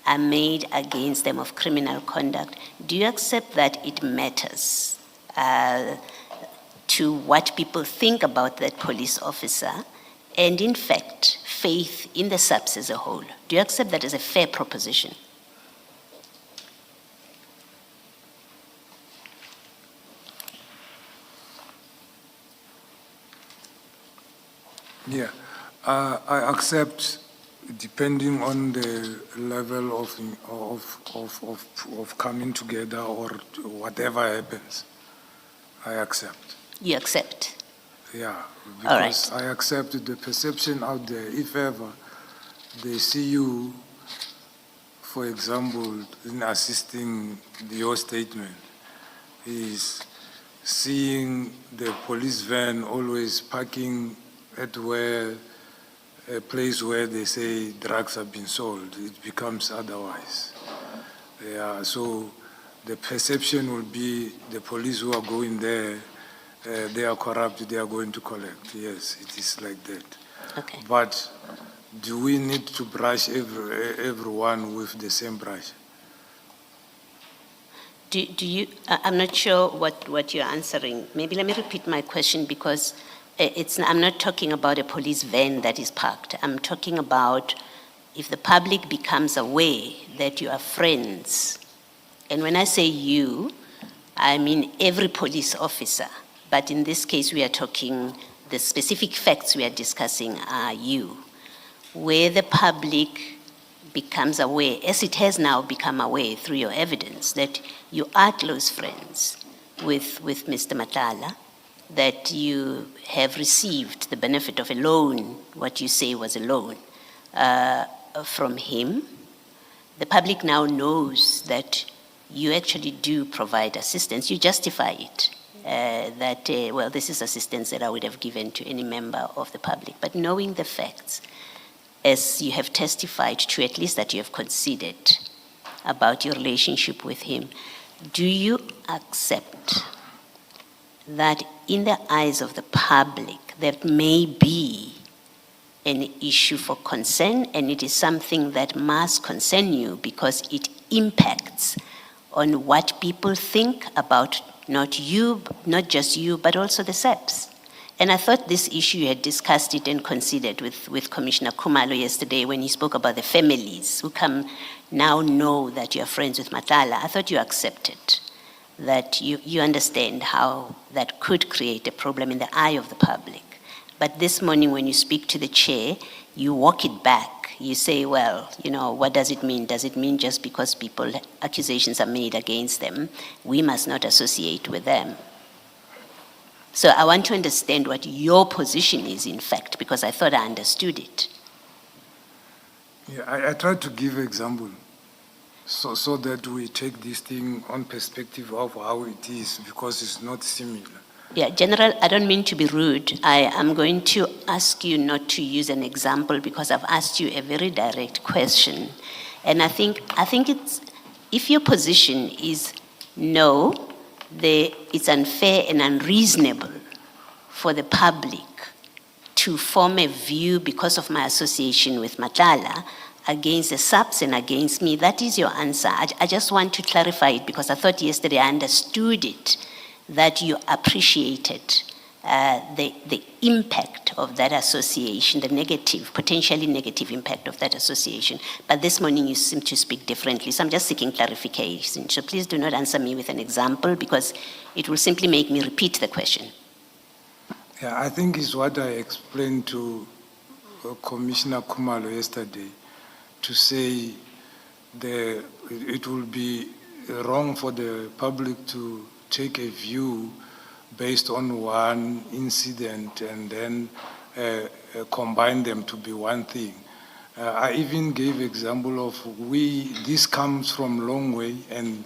are made against them of criminal conduct. Do you accept that it matters to what people think about that police officer, and in fact, faith in the SAPS as a whole? Do you accept that as a fair proposition? Yeah, I accept, depending on the level of coming together or whatever happens. I accept. You accept? Yeah, All right. because I accept the perception out there. If ever they see you, for example, in assisting your statement, is seeing the police van always parking at a place where they say drugs have been sold. It becomes otherwise. Yeah, so the perception will be the police who are going there, they are corrupt, they are going to collect. Yes, it is like that. Okay. But do we need to brush everyone with the same brush? Do you, I'm not sure what you're answering. Maybe let me repeat my question because I'm not talking about a police van that is parked. I'm talking about if the public becomes aware that you are friends, and when I say you, I mean every police officer, but in this case we are talking, the specific facts we are discussing are you, where the public becomes aware, as it has now become aware through your evidence, that you are close friends with Mr. Madlanga, that you have received the benefit of a loan, what you say was a loan, from him. The public now knows that you actually do provide assistance. You justify it, well, this is assistance that I would have given to any member of the public. But knowing the facts, as you have testified to, at least that you have considered about your relationship with him, do you accept that in the eyes of the public there may be an issue for concern, and it is something that must concern you because it impacts on what people think about not you, not just you, but also the SEPs? And I thought this issue, you had discussed it and considered with Commissioner Khumalo yesterday when he spoke about the families who come now know that you're friends with Madlanga. I thought you accepted that you understand how that could create a problem in the eye of the public. But this morning when you speak to the chair, you walk it back. You say, well, what does it mean? Does it mean just because accusations are made against them, we must not associate with them? So I want to understand what your position is, in fact, because I thought I understood it. Yeah, I tried to give an example so that we take this thing on perspective of how it is, because it's not similar. Yeah, General, I don't mean to be rude. I am going to ask you not to use an example because I've asked you a very direct question. And I think it's, if your position is no, it's unfair and unreasonable for the public to form a view because of my association with Madlanga against the SAPS and against me, that is your answer. I just want to clarify it because I thought yesterday I understood it, that you appreciated the impact of that association, the negative, potentially negative impact of that association. But this morning you seem to speak differently, so I'm just seeking clarification. So please do not answer me with an example because it will simply make me repeat the question. Yeah, I think it's what I explained to Commissioner Khumalo yesterday, to say it will be wrong for the public to take a view based on one incident and then combine them to be one thing. I even gave example of this comes from long way and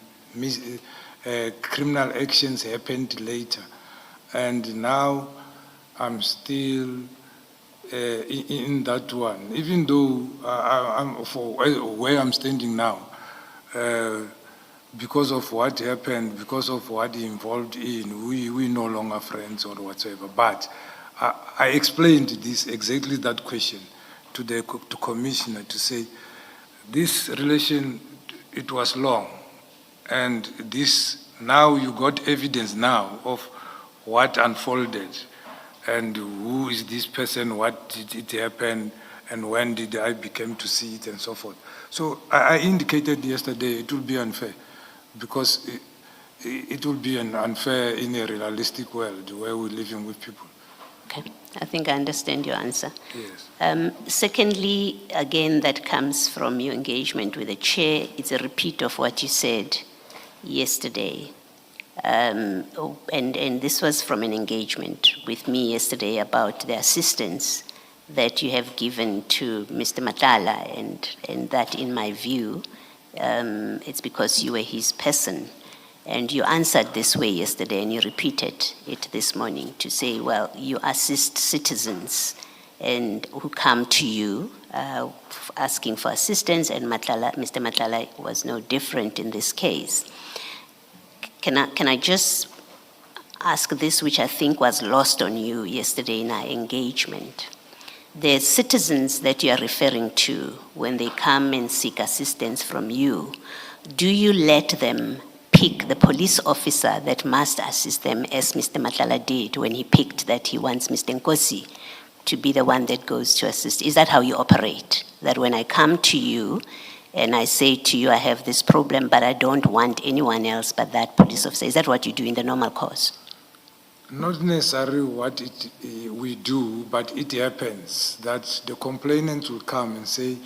criminal actions happened later. And now I'm still in that one, even though I'm for where I'm standing now, because of what happened, because of what he involved in, we no longer friends or whatsoever. But I explained this, exactly that question to the commissioner, to say this relation, it was long, and this, now you got evidence now of what unfolded, and who is this person, what did it happen, and when did I become to see it, and so forth. So I indicated yesterday it will be unfair, because it will be unfair in a realistic world where we're living with people. Okay, I think I understand your answer. Yes. Secondly, again, that comes from your engagement with the chair. It's a repeat of what you said yesterday. And this was from an engagement with me yesterday about the assistance that you have given to Mr. Madlanga, and that, in my view, it's because you were his person. And you answered this way yesterday, and you repeated it this morning to say, well, you assist citizens and who come to you asking for assistance, and Mr. Madlanga was no different in this case. Can I just ask this, which I think was lost on you yesterday in our engagement? The citizens that you are referring to, when they come and seek assistance from you, do you let them pick the police officer that must assist them, as Mr. Madlanga did when he picked that he wants Mr. Nkosi to be the one that goes to assist? Is that how you operate? That when I come to you and I say to you, I have this problem, but I don't want anyone else but that police officer, is that what you do in the normal course? Not necessarily what we do, but it happens that the complainants will come and say,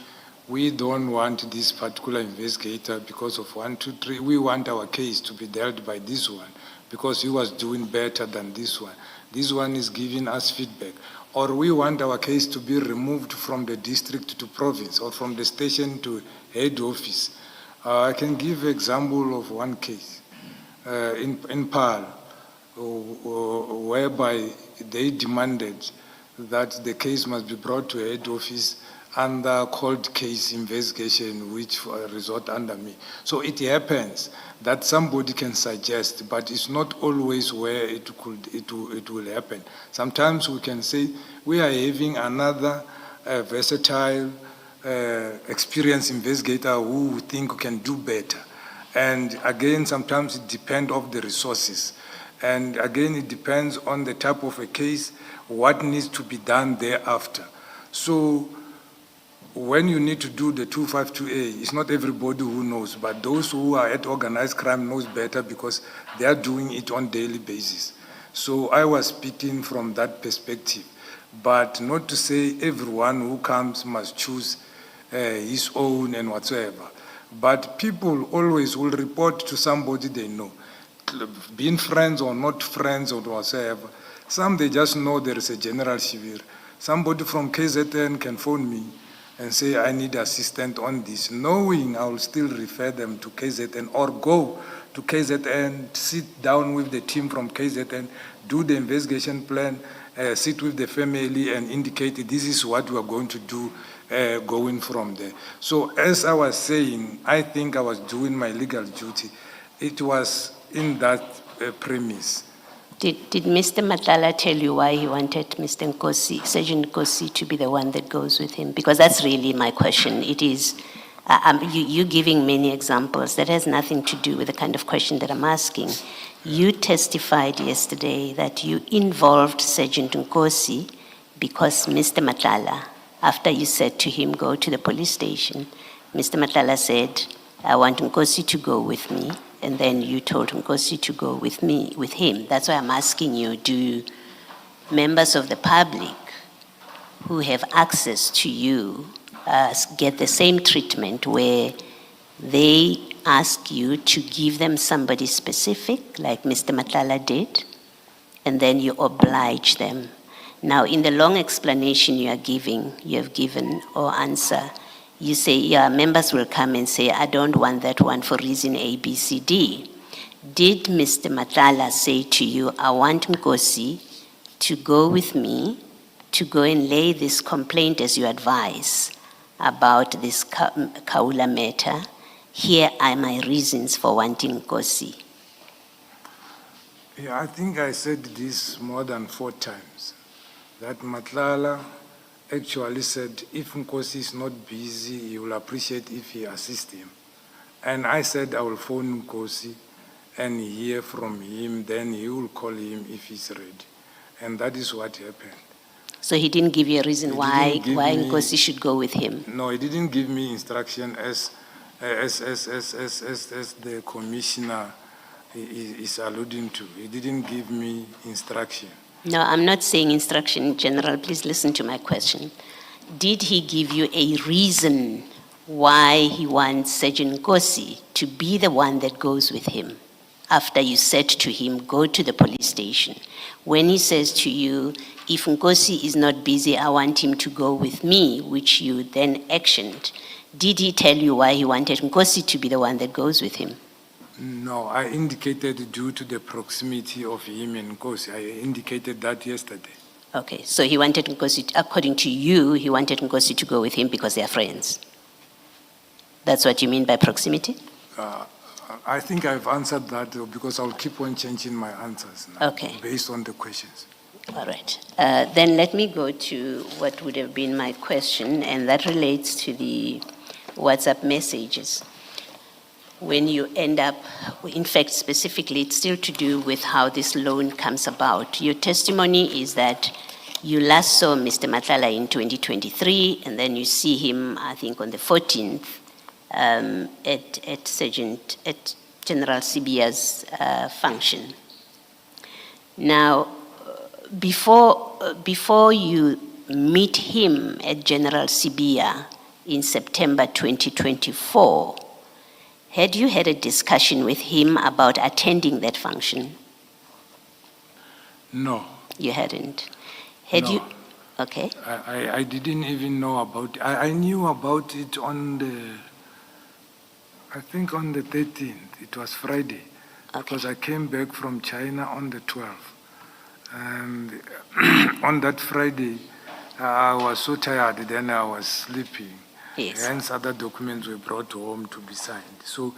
we don't want this particular investigator because of 1, 2, 3. We want our case to be dealt by this one because he was doing better than this one. This one is giving us feedback. Or we want our case to be removed from the district to province, or from the station to head office. I can give an example of one case in Paarl, whereby they demanded that the case must be brought to head office under cold case investigation, which resort under me. So it happens that somebody can suggest, but it's not always where it will happen. Sometimes we can say we are having another versatile, experienced investigator who we think can do better. And again, sometimes it depends on the resources. And again, it depends on the type of a case, what needs to be done thereafter. So when you need to do the 252A, it's not everybody who knows, but those who are at organized crime knows better because they are doing it on a daily basis. So I was speaking from that perspective, but not to say everyone who comes must choose his own and whatsoever. But people always will report to somebody they know, being friends or not friends or whatsoever. Some, they just know there is a General Shibiri. Somebody from KZN can phone me and say, I need assistance on this, knowing I will still refer them to KZN, or go to KZN, sit down with the team from KZN, do the investigation plan, sit with the family and indicate this is what we are going to do going from there. So as I was saying, I think I was doing my legal duty. It was in that premise. Did Mr. Madlanga tell you why he wanted Mr. Nkosi, Sergeant Nkosi, to be the one that goes with him? Because that's really my question. It is, you giving many examples. That has nothing to do with the kind of question that I'm asking. You testified yesterday that you involved Sergeant Nkosi because Mr. Madlanga, after you said to him, go to the police station, Mr. Madlanga said, I want Nkosi to go with me. And then you told Nkosi to go with him. That's why I'm asking you, do members of the public who have access to you get the same treatment where they ask you to give them somebody specific, like Mr. Madlanga did, and then you oblige them? Now, in the long explanation you have given or answer, you say, yeah, members will come and say, I don't want that one for reason A, B, C, D. Did Mr. Madlanga say to you, I want Nkosi to go with me to go and lay this complaint as you advise about this Kaula matter? Here are my reasons for wanting Nkosi. Yeah, I think I said this more than 4 times, that Madlanga actually said, if Nkosi is not busy, he will appreciate if he assists him. And I said, I will phone Nkosi and hear from him, then he will call him if he's ready. And that is what happened. So he didn't give you a reason why Nkosi should go with him? No, he didn't give me instruction as the commissioner is alluding to. He didn't give me instruction. No, I'm not saying instruction, General. Please listen to my question. Did he give you a reason why he wants Sergeant Nkosi to be the one that goes with him? after you said to him, go to the police station. When he says to you, if Nkosi is not busy, I want him to go with me, which you then actioned, did he tell you why he wanted Nkosi to be the one that goes with him? No, I indicated due to the proximity of him and Nkosi. I indicated that yesterday. Okay, so he wanted Nkosi, according to you, he wanted Nkosi to go with him because they are friends. That's what you mean by proximity? I think I've answered that because I'll keep on changing my answers now, Okay. based on the questions. All right. Then let me go to what would have been my question, and that relates to the WhatsApp messages. When you end up, in fact, specifically, it's still to do with how this loan comes about. Your testimony is that you last saw Mr. Madlanga in 2023, and then you see him, I think, on the 14th at General Sibia's function. Now, before you meet him at General Sibia in September 2024, had you had a discussion with him about attending that function? No. You hadn't. Had No. you? Okay. I didn't even know about it. I knew about it on I think on the 13th. It was Friday. Okay. Because I came back from China on the 12th. And on that Friday, I was so tired, then I was sleeping. Yes. Hence, other documents were brought home to be signed. So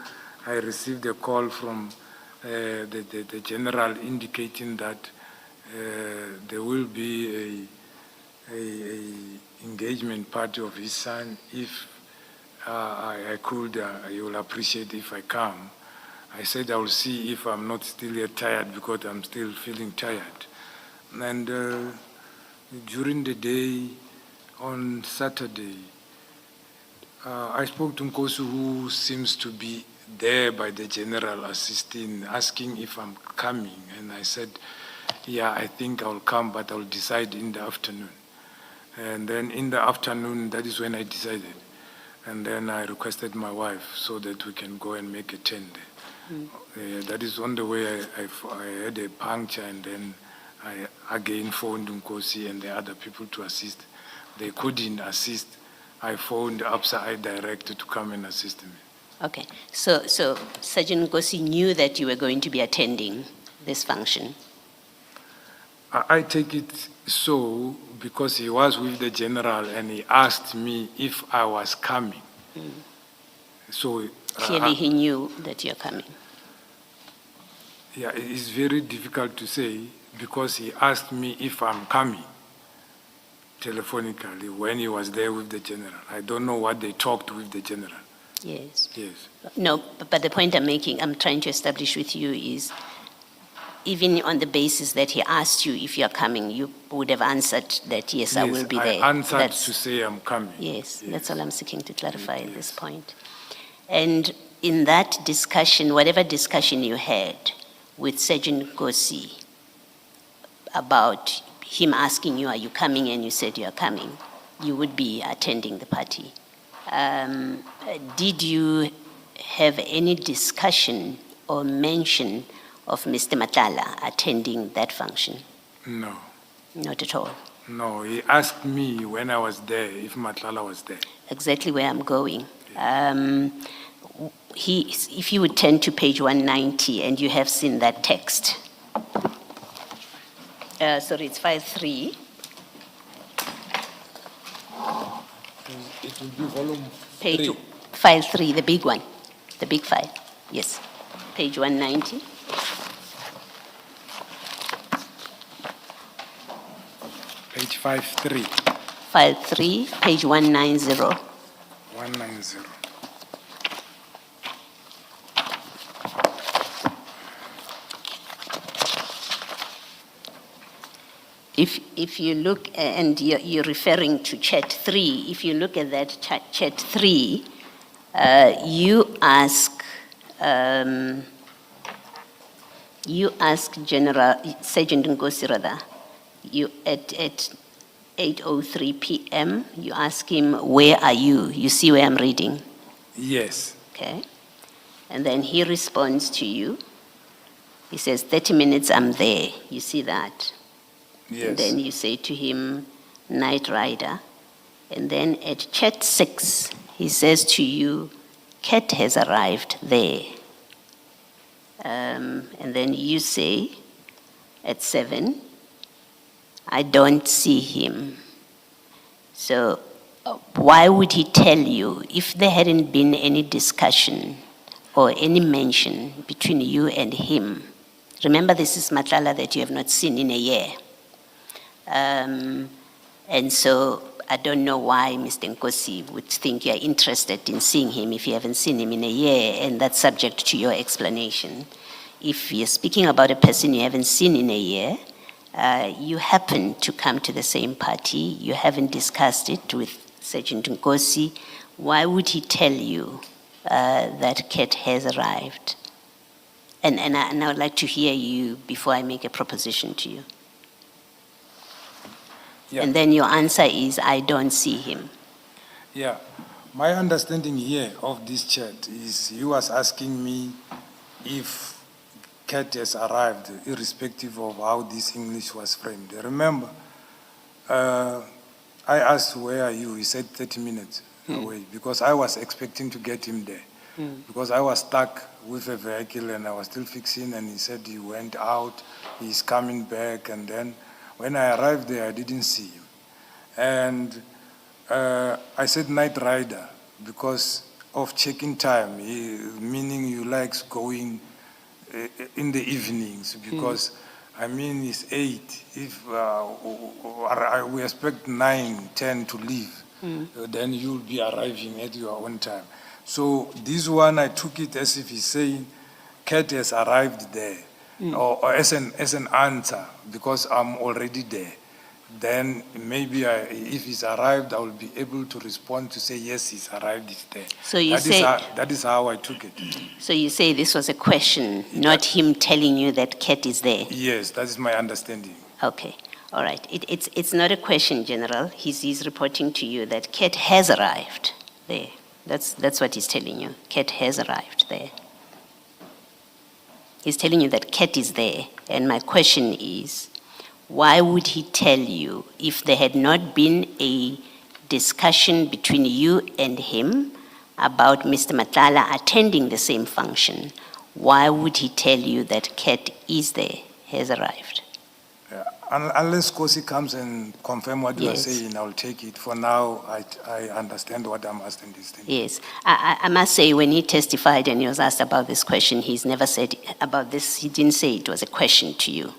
I received a call from the general indicating that there will be a engagement party of his son. If I could, he will appreciate if I come. I said I will see if I'm not still yet tired because I'm still feeling tired. And during the day on Saturday, I spoke to Nkosi, who seems to be there by the general assisting, asking if I'm coming. And I said, yeah, I think I'll come, but I'll decide in the afternoon. And then in the afternoon, that is when I decided. And then I requested my wife so that we can go and make a tent. That is on the way I had a puncture, and then I again phoned Nkosi and the other people to assist. They couldn't assist. I phoned Absa Direct to come and assist me. Okay. So Sergeant Nkosi knew that you were going to be attending this function. I take it so because he was with the general and he asked me if I was coming. So Clearly, he knew that you're coming. yeah, it's very difficult to say because he asked me if I'm coming telephonically when he was there with the general. I don't know what they talked with the general. Yes. Yes. No, but the point I'm trying to establish with you is, even on the basis that he asked you if you're coming, you would have answered that, yes, I will be there. I answered to say I'm coming. Yes, that's all I'm seeking to clarify at this point. And in that discussion, whatever discussion you had with Sergeant Nkosi about him asking you, are you coming? And you said you're coming, you would be attending the party. Did you have any discussion or mention of Mr. Madlanga attending that function? No. Not at all. No, he asked me when I was there if Madlanga was there. Exactly where I'm going. If you would turn to page 190, and you have seen that text. Sorry, it's 5.3. It will be volume Page 5.3, the big one, the big file. Yes, page 190. Page 5.3. File 3, page 190. 190. If you look, and you're referring to chat 3, if you look at that chat 3, you ask Sergeant Nkosi rather, you at 8:03 p.m., you ask him, where are you? You see where I'm reading? Yes. Okay. And then he responds to you. He says, 30 minutes, I'm there. You see that? Yes. And then you say to him, Night Rider. And then at chat 6, he says to you, Cat has arrived there. And then you say at 7, I don't see him. So why would he tell you if there hadn't been any discussion or any mention between you and him? Remember, this is Madlanga that you have not seen in a year. And so I don't know why Mr. Nkosi would think you're interested in seeing him if you haven't seen him in a year, and that's subject to your explanation. If you're speaking about a person you haven't seen in a year, you happen to come to the same party, you haven't discussed it with Sergeant Nkosi, why would he tell you that Cat has arrived? And I would like to hear you before I make a proposition to you. Yeah. And then your answer is, I don't see him. Yeah, my understanding here of this chat is he was asking me if Cat has arrived, irrespective of how this English was framed. Remember, I asked, where are you? He said 30 minutes away, because I was expecting to get him there. Because I was stuck with a vehicle and I was still fixing, and he said he went out, he's coming back, and then when I arrived there, I didn't see him. And I said Night Rider because of check-in time, meaning you likes going in the evenings, because I mean it's 8. If we expect 9, 10 to leave, then you'll be arriving at your own time. So this one, I took it as if he's saying, Cat has arrived there, or as an answer, because I'm already there. Then maybe if he's arrived, I will be able to respond to say, yes, he's arrived, he's there. So you that is how I took it. So you say this was a question, not him telling you that Cat is there? Yes, that is my understanding. Okay, all right. It's not a question, General. He's reporting to you that Cat has arrived there. That's what he's telling you. Cat has arrived there. He's telling you that Cat is there. And my question is, why would he tell you if there had not been a discussion between you and him about Mr. Madlanga attending the same function? Why would he tell you that Cat is there, has arrived? Unless Kosi comes and confirm what you are Yes. saying, I'll take it. For now, I understand what I'm asking this thing. Yes, I must say, when he testified and he was asked about this question, he's never said about this, he didn't say it was a question to you.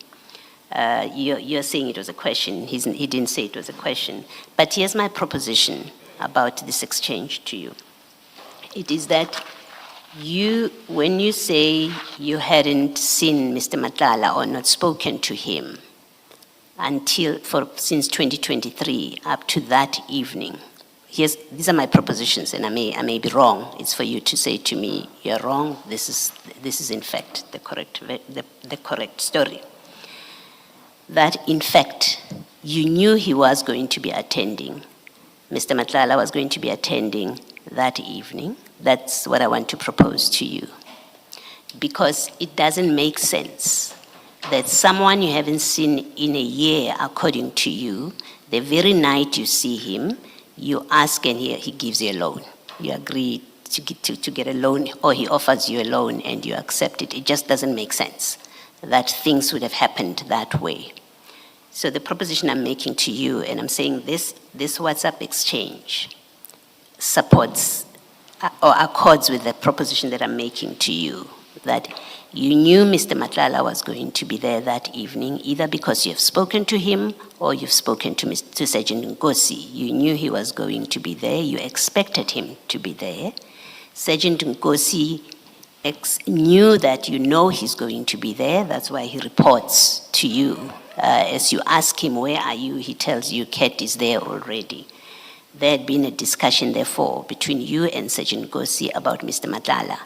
You're saying it was a question, he didn't say it was a question. But here's my proposition about this exchange to you. It is that when you say you hadn't seen Mr. Madlanga or not spoken to him since 2023 up to that evening, these are my propositions, and I may be wrong. It's for you to say to me, you're wrong, this is in fact the correct story. That in fact, you knew he was going to be attending, Mr. Madlanga was going to be attending that evening. That's what I want to propose to you. Because it doesn't make sense that someone you haven't seen in a year, according to you, the very night you see him, you ask and he gives you a loan. You agree to get a loan, or he offers you a loan and you accept it. It just doesn't make sense that things would have happened that way. So the proposition I'm making to you, and I'm saying this WhatsApp exchange supports or accords with the proposition that I'm making to you, that you knew Mr. Madlanga was going to be there that evening, either because you've spoken to him or you've spoken to Sergeant Nkosi. You knew he was going to be there. You expected him to be there. Sergeant Nkosi knew that you know he's going to be there. That's why he reports to you. As you ask him, where are you? He tells you, Cat is there already. There had been a discussion, therefore, between you and Sergeant Nkosi about Mr. Madlanga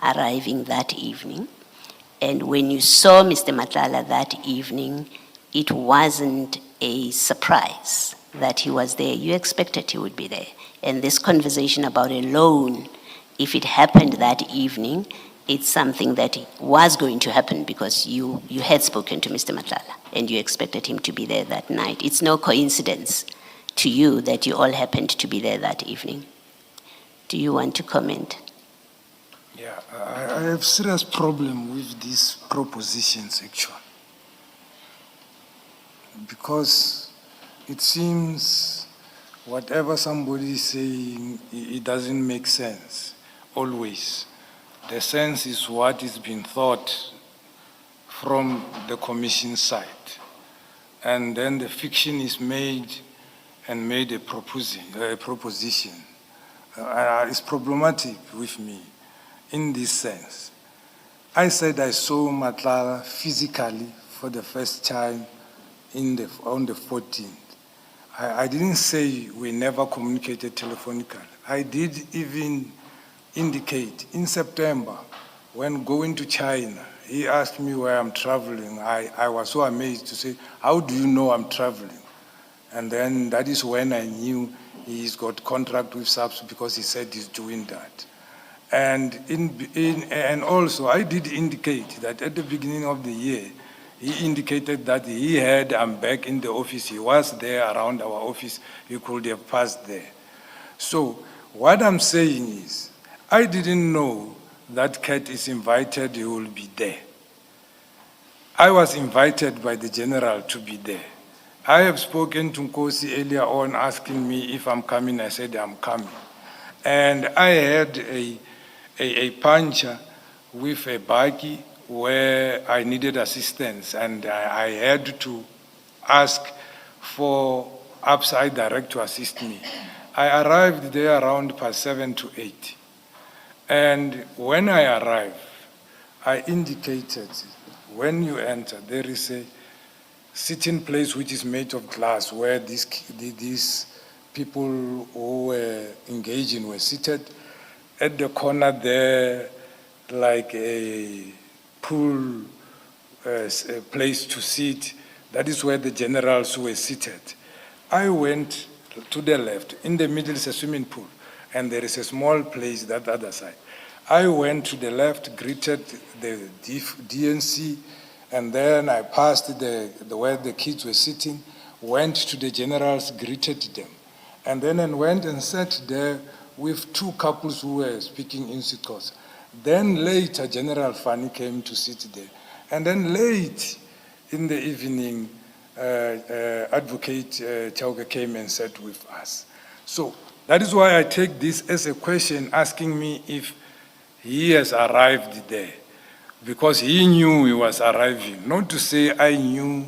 arriving that evening. And when you saw Mr. Madlanga that evening, it wasn't a surprise that he was there. You expected he would be there. And this conversation about a loan, if it happened that evening, it's something that was going to happen because you had spoken to Mr. Madlanga and you expected him to be there that night. It's no coincidence to you that you all happened to be there that evening. Do you want to comment? Yeah, I have serious problem with these propositions actually. Because it seems whatever somebody is saying, it doesn't make sense, always. The sense is what is being thought from the commission side. And then the fiction is made and made a proposition. It's problematic with me in this sense. I said I saw Madlanga physically for the first time on the 14th. I didn't say we never communicated telephonically. I did even indicate in September when going to China, he asked me where I'm traveling. I was so amazed to say, how do you know I'm traveling? And then that is when I knew he's got contract with SAPS because he said he's doing that. And and also I did indicate that at the beginning of the year, he indicated that he had, I'm back in the office, he was there around our office, he could have passed there. So what I'm saying is, I didn't know that Cat is invited, he will be there. I was invited by the general to be there. I have spoken to Nkosi earlier on asking me if I'm coming, I said I'm coming. And I had a puncher with a buggy where I needed assistance and I had to ask for Upside Direct to assist me. I arrived there around past 7 to 8. And when I arrived, I indicated, when you enter, there is a sitting place which is made of glass where these people who were engaging were seated. At the corner there, like a pool a place to sit, that is where the generals were seated. I went to the left. In the middle is a swimming pool, and there is a small place that other side. I went to the left, greeted the DNC, and then I passed where the kids were sitting, went to the generals, greeted them, and then I went and sat there with two couples who were speaking in Sikos. Then later, General Fani came to sit there. And then late in the evening, Advocate Chauke came and sat with us. So that is why I take this as a question asking me if he has arrived there, because he knew he was arriving, not to say I knew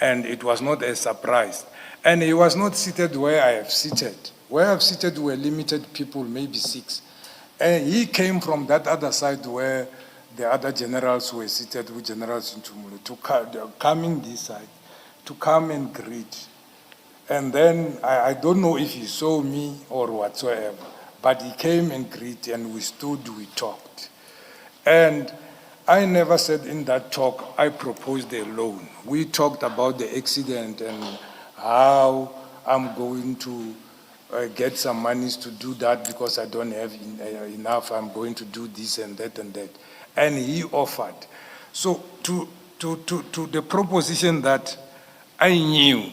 and it was not a surprise. And he was not seated where I have seated. Where I have seated were limited people, maybe 6. And he came from that other side where the other generals were seated with Generals Ntumule, coming this side, to come and greet. And then I don't know if he saw me or whatsoever, but he came and greeted and we stood, we talked. And I never said in that talk, I proposed a loan. We talked about the accident and how I'm going to get some monies to do that because I don't have enough. I'm going to do this and that and that. And he offered. So to the proposition that I knew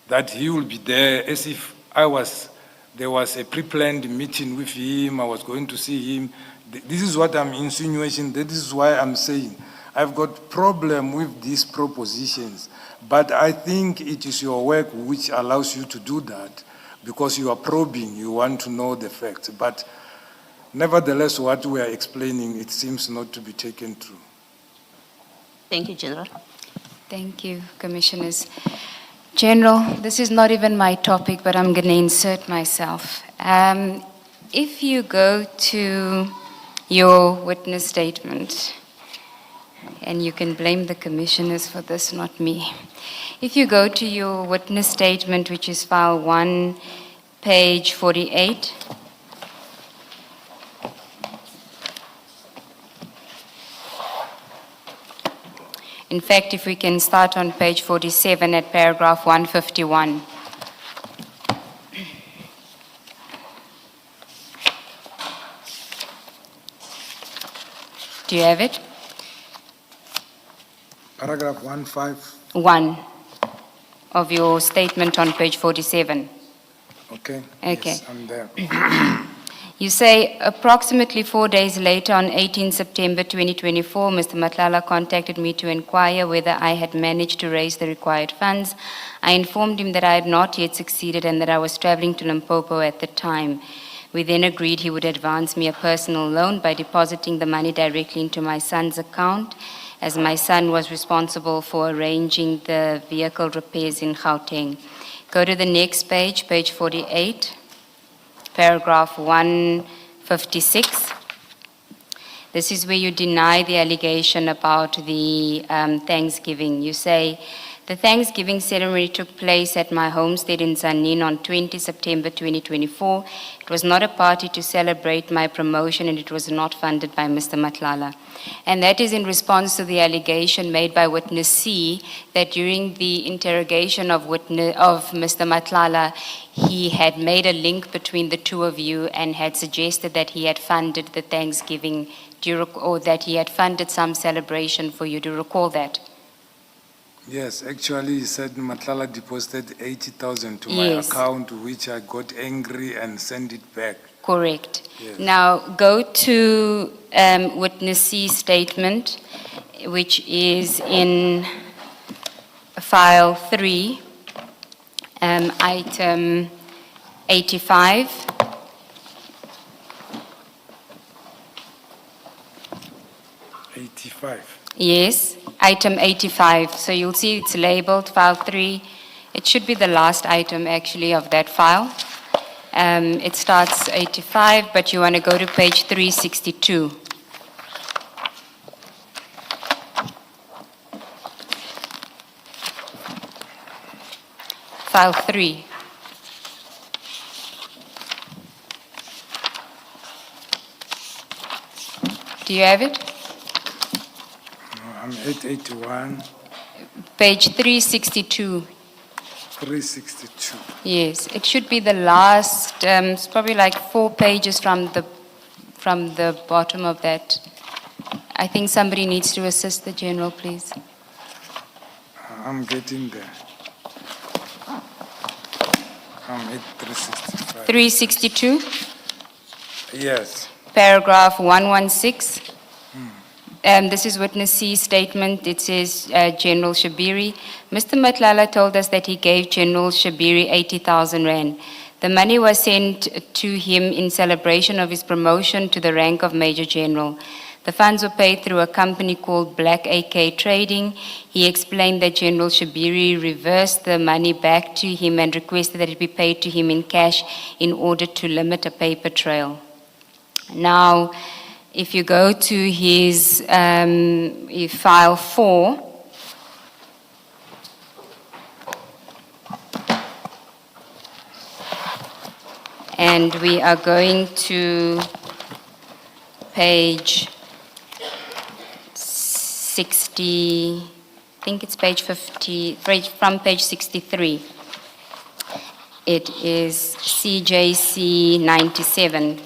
that he will be there as if there was a pre-planned meeting with him, I was going to see him. This is what I'm insinuating. This is why I'm saying I've got problem with these propositions. But I think it is your work which allows you to do that because you are probing, you want to know the facts. But nevertheless, what we are explaining, it seems not to be taken true. Thank you, General. Thank you, Commissioners. General, this is not even my topic, but I'm going to insert myself. If you go to your witness statement, and you can blame the commissioners for this, not me. If you go to your witness statement, which is file 1, page 48, in fact, if we can start on page 47 at paragraph 151. Do you have it? Paragraph 15. 1 of your statement on page 47. Okay. Okay. Yes, I'm there. You say approximately 4 days later, on 18 September 2024, Mr. Matlala contacted me to inquire whether I had managed to raise the required funds. I informed him that I had not yet succeeded and that I was traveling to Limpopo at the time. We then agreed he would advance me a personal loan by depositing the money directly into my son's account, as my son was responsible for arranging the vehicle repairs in Gauteng. Go to the next page, page 48. Paragraph 156. This is where you deny the allegation about the Thanksgiving. You say, the Thanksgiving ceremony took place at my homestead in Zanin on 20 September 2024. It was not a party to celebrate my promotion and it was not funded by Mr. Matlala. And that is in response to the allegation made by witness C that during the interrogation of Mr. Matlala, he had made a link between the two of you and had suggested that he had funded the Thanksgiving, or that he had funded some celebration for you. Do you recall that? Yes, actually, he said Matlala deposited 80,000 to my Yes. account, which I got angry and sent it back. Correct. Yes. Now, go to witness C's statement, which is in file 3, item 85. Yes, item 85. So you'll see it's labeled file 3. It should be the last item, actually, of that file. It starts 85, but you want to go to page 362. File 3. Do you have it? I'm 881, Page 362. 362. Yes, it should be the last, it's probably like 4 pages from the bottom of that. I think somebody needs to assist the general, please. I'm getting there. I'm at 365. 362, Yes. paragraph 116. This is witness C's statement. It says, General Shibiri. Mr. Matlala told us that he gave General Shibiri 80,000 rand. The money was sent to him in celebration of his promotion to the rank of Major General. The funds were paid through a company called Black AK Trading. He explained that General Shibiri reversed the money back to him and requested that it be paid to him in cash in order to limit a paper trail. Now, if you go to his file 4, and we are going to page 60, I think it's page 50, from page 63. It is CJC 97.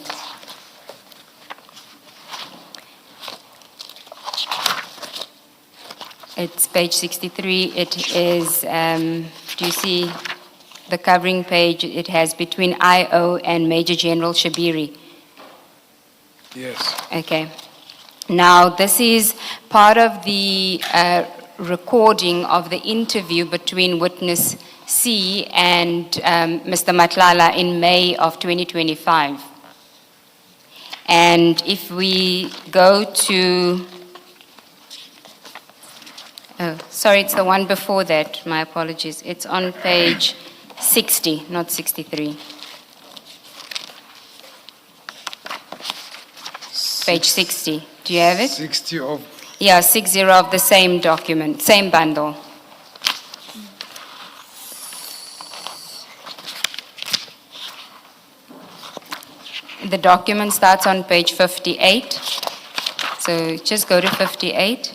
It's page 63. It is, do you see the covering page? It has between IO and Major General Shibiri. Yes. Okay. Now, this is part of the recording of the interview between witness C and Mr. Matlala in May of 2025. And if we go to, oh, sorry, it's the one before that, my apologies. It's on page 60, not 63. Page 60. Do you have it? 60 of, Yeah, 60 of the same document, same bundle. The document starts on page 58. So just go to 58.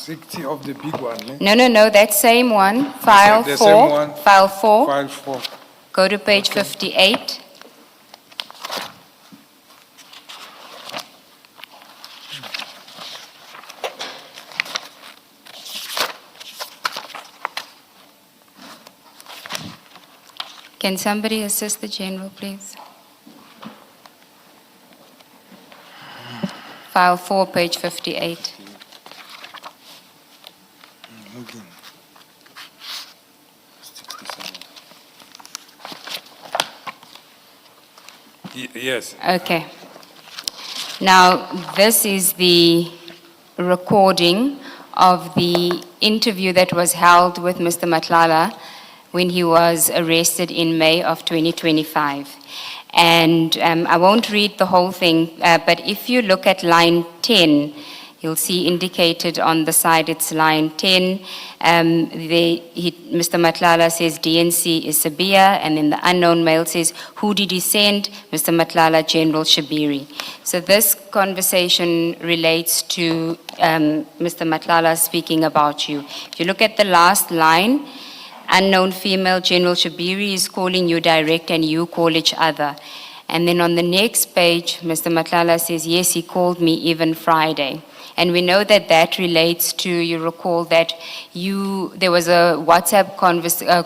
sixty of the big one, eh? No, that same one, file The 4. same one. File 4. File 4. Go to page 58. Can somebody assist the general, please? File 4, page 58. Okay. 67. Yes. Okay. Now, this is the recording of the interview that was held with Mr. Madlanga when he was arrested in May of 2025. And I won't read the whole thing, but if you look at line 10, you'll see indicated on the side, it's line 10. Mr. Madlanga says DNC is Sabia, and then the unknown male says, who did he send? Mr. Madlanga, General Shibiri. So this conversation relates to Mr. Madlanga speaking about you. If you look at the last line, unknown female, General Shibiri is calling you direct and you call each other. And then on the next page, Mr. Madlanga says, yes, he called me even Friday. And we know that that relates to, you recall that there was a WhatsApp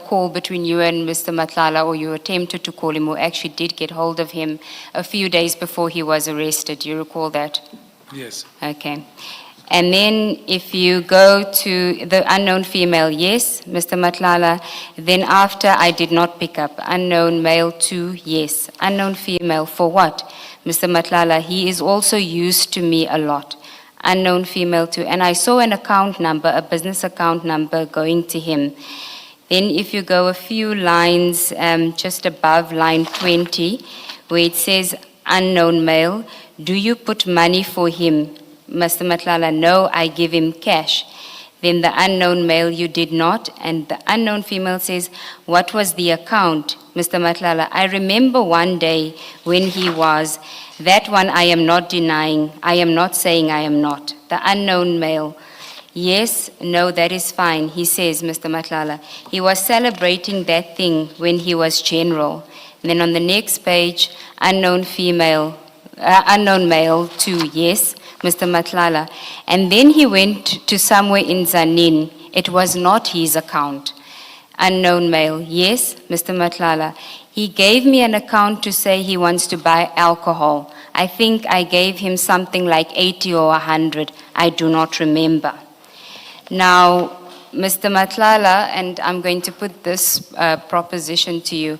call between you and Mr. Madlanga, or you attempted to call him, or actually did get hold of him a few days before he was arrested. Do you recall that? Yes. Okay. And then if you go to the unknown female, yes, Mr. Madlanga. Then after, I did not pick up. Unknown male 2, yes. Unknown female, for what? Mr. Madlanga, he is also used to me a lot. Unknown female 2. And I saw an account number, a business account number going to him. Then if you go a few lines just above line 20, where it says unknown male, do you put money for him? Mr. Madlanga, no, I give him cash. Then the unknown male, you did not. And the unknown female says, what was the account? Mr. Madlanga, I remember one day when he was, that one I am not denying. I am not saying I am not. The unknown male, yes, no, that is fine. He says, Mr. Madlanga, he was celebrating that thing when he was general. And then on the next page, unknown female, unknown male 2, yes, Mr. Madlanga. And then he went to somewhere in Zanin. It was not his account. Unknown male, yes, Mr. Madlanga. He gave me an account to say he wants to buy alcohol. I think I gave him something like 80 or 100. I do not remember. Now, Mr. Madlanga, and I'm going to put this proposition to you.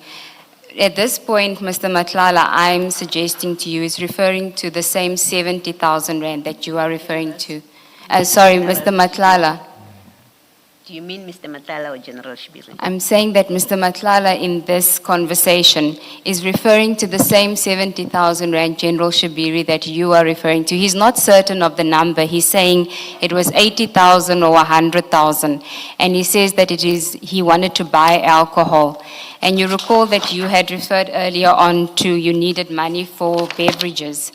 At this point, Mr. Madlanga, I'm suggesting to you is referring to the same 70,000 rand that you are referring to. Sorry, Mr. Madlanga. Do you mean Mr. Madlanga or General Shibiri? I'm saying that Mr. Madlanga in this conversation is referring to the same 70,000 rand General Shibiri that you are referring to. He's not certain of the number. He's saying it was 80,000 or 100,000. And he says that he wanted to buy alcohol. And you recall that you had referred earlier on to you needed money for beverages.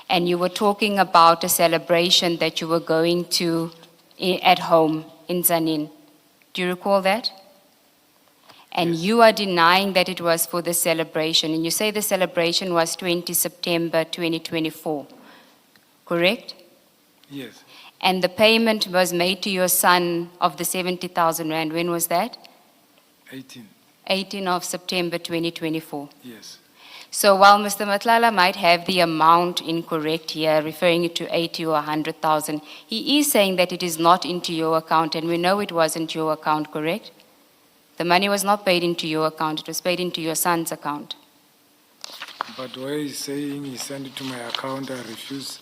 And you were talking about a celebration that you were going to at home in Zanin. Do you recall that? And Yes. you are denying that it was for the celebration. And you say the celebration was 20 September 2024. Correct? Yes. And the payment was made to your son of the 70,000 rand. When was that? 18. 18 of September 2024. Yes. So while Mr. Madlanga might have the amount incorrect here, referring it to 80 or 100,000, he is saying that it is not into your account, and we know it wasn't your account, correct? The money was not paid into your account, it was paid into your son's account. But where he's saying he sent it to my account, I refuse.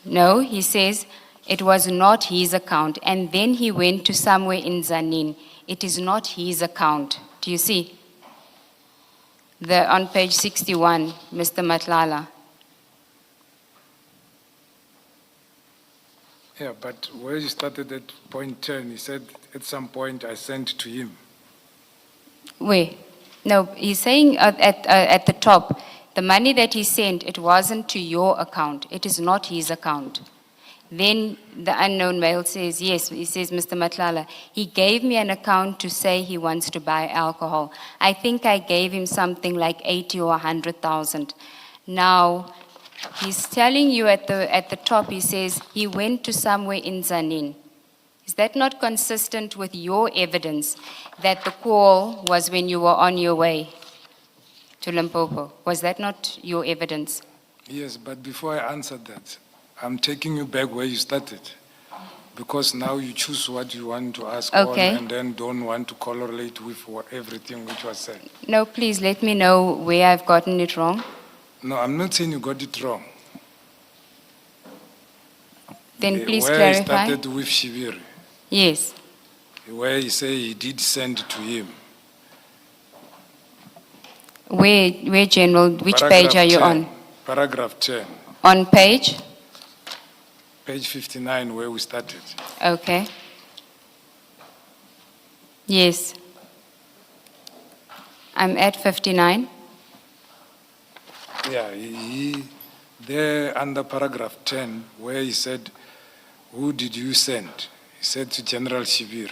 No, he says it was not his account, and then he went to somewhere in Zanin. It is not his account. Do you see? On page 61, Mr. Madlanga. Yeah, but where you started at point 10, he said at some point I sent to him. Wait, no, he's saying at the top, the money that he sent, it wasn't to your account. It is not his account. Then the unknown male says, yes, he says, Mr. Matlala, he gave me an account to say he wants to buy alcohol. I think I gave him something like 80 or 100,000. Now, he's telling you at the top, he says he went to somewhere in Zanin. Is that not consistent with your evidence that the call was when you were on your way to Limpopo? Was that not your evidence? Yes, but before I answer that, I'm taking you back where you started. Because now you choose what you want to ask Okay. on and then don't want to correlate with everything which was said. No, please let me know where I've gotten it wrong. No, I'm not saying you got it wrong. Then please where clarify. he started with Shibiri, Yes. where he said he did send to him. Where General, which Paragraph page are you 10, on? Paragraph 10, On page? page 59, where we started. Okay. Yes. I'm at 59. Yeah, there under paragraph 10, where he said, who did you send? He said to General Shibiri.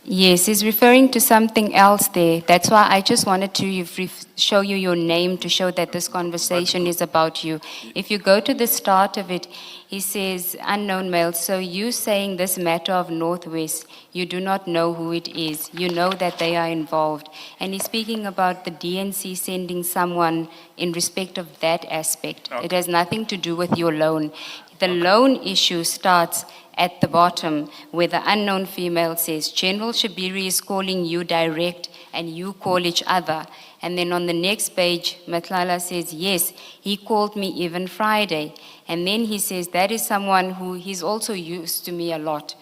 Yes, he's referring to something else there. That's why I just wanted to show you your name to show that this conversation is about you. If you go to the start of it, he says, unknown male, so you saying this matter of Northwest, you do not know who it is. You know that they are involved. And he's speaking about the DNC sending someone in respect of that aspect. Okay. It has nothing to do with your loan. The loan issue starts at the bottom where the unknown female says, General Shibiri is calling you direct and you call each other. And then on the next page, Matlala says, yes, he called me even Friday. And then he says, that is someone who he's also used to me a lot,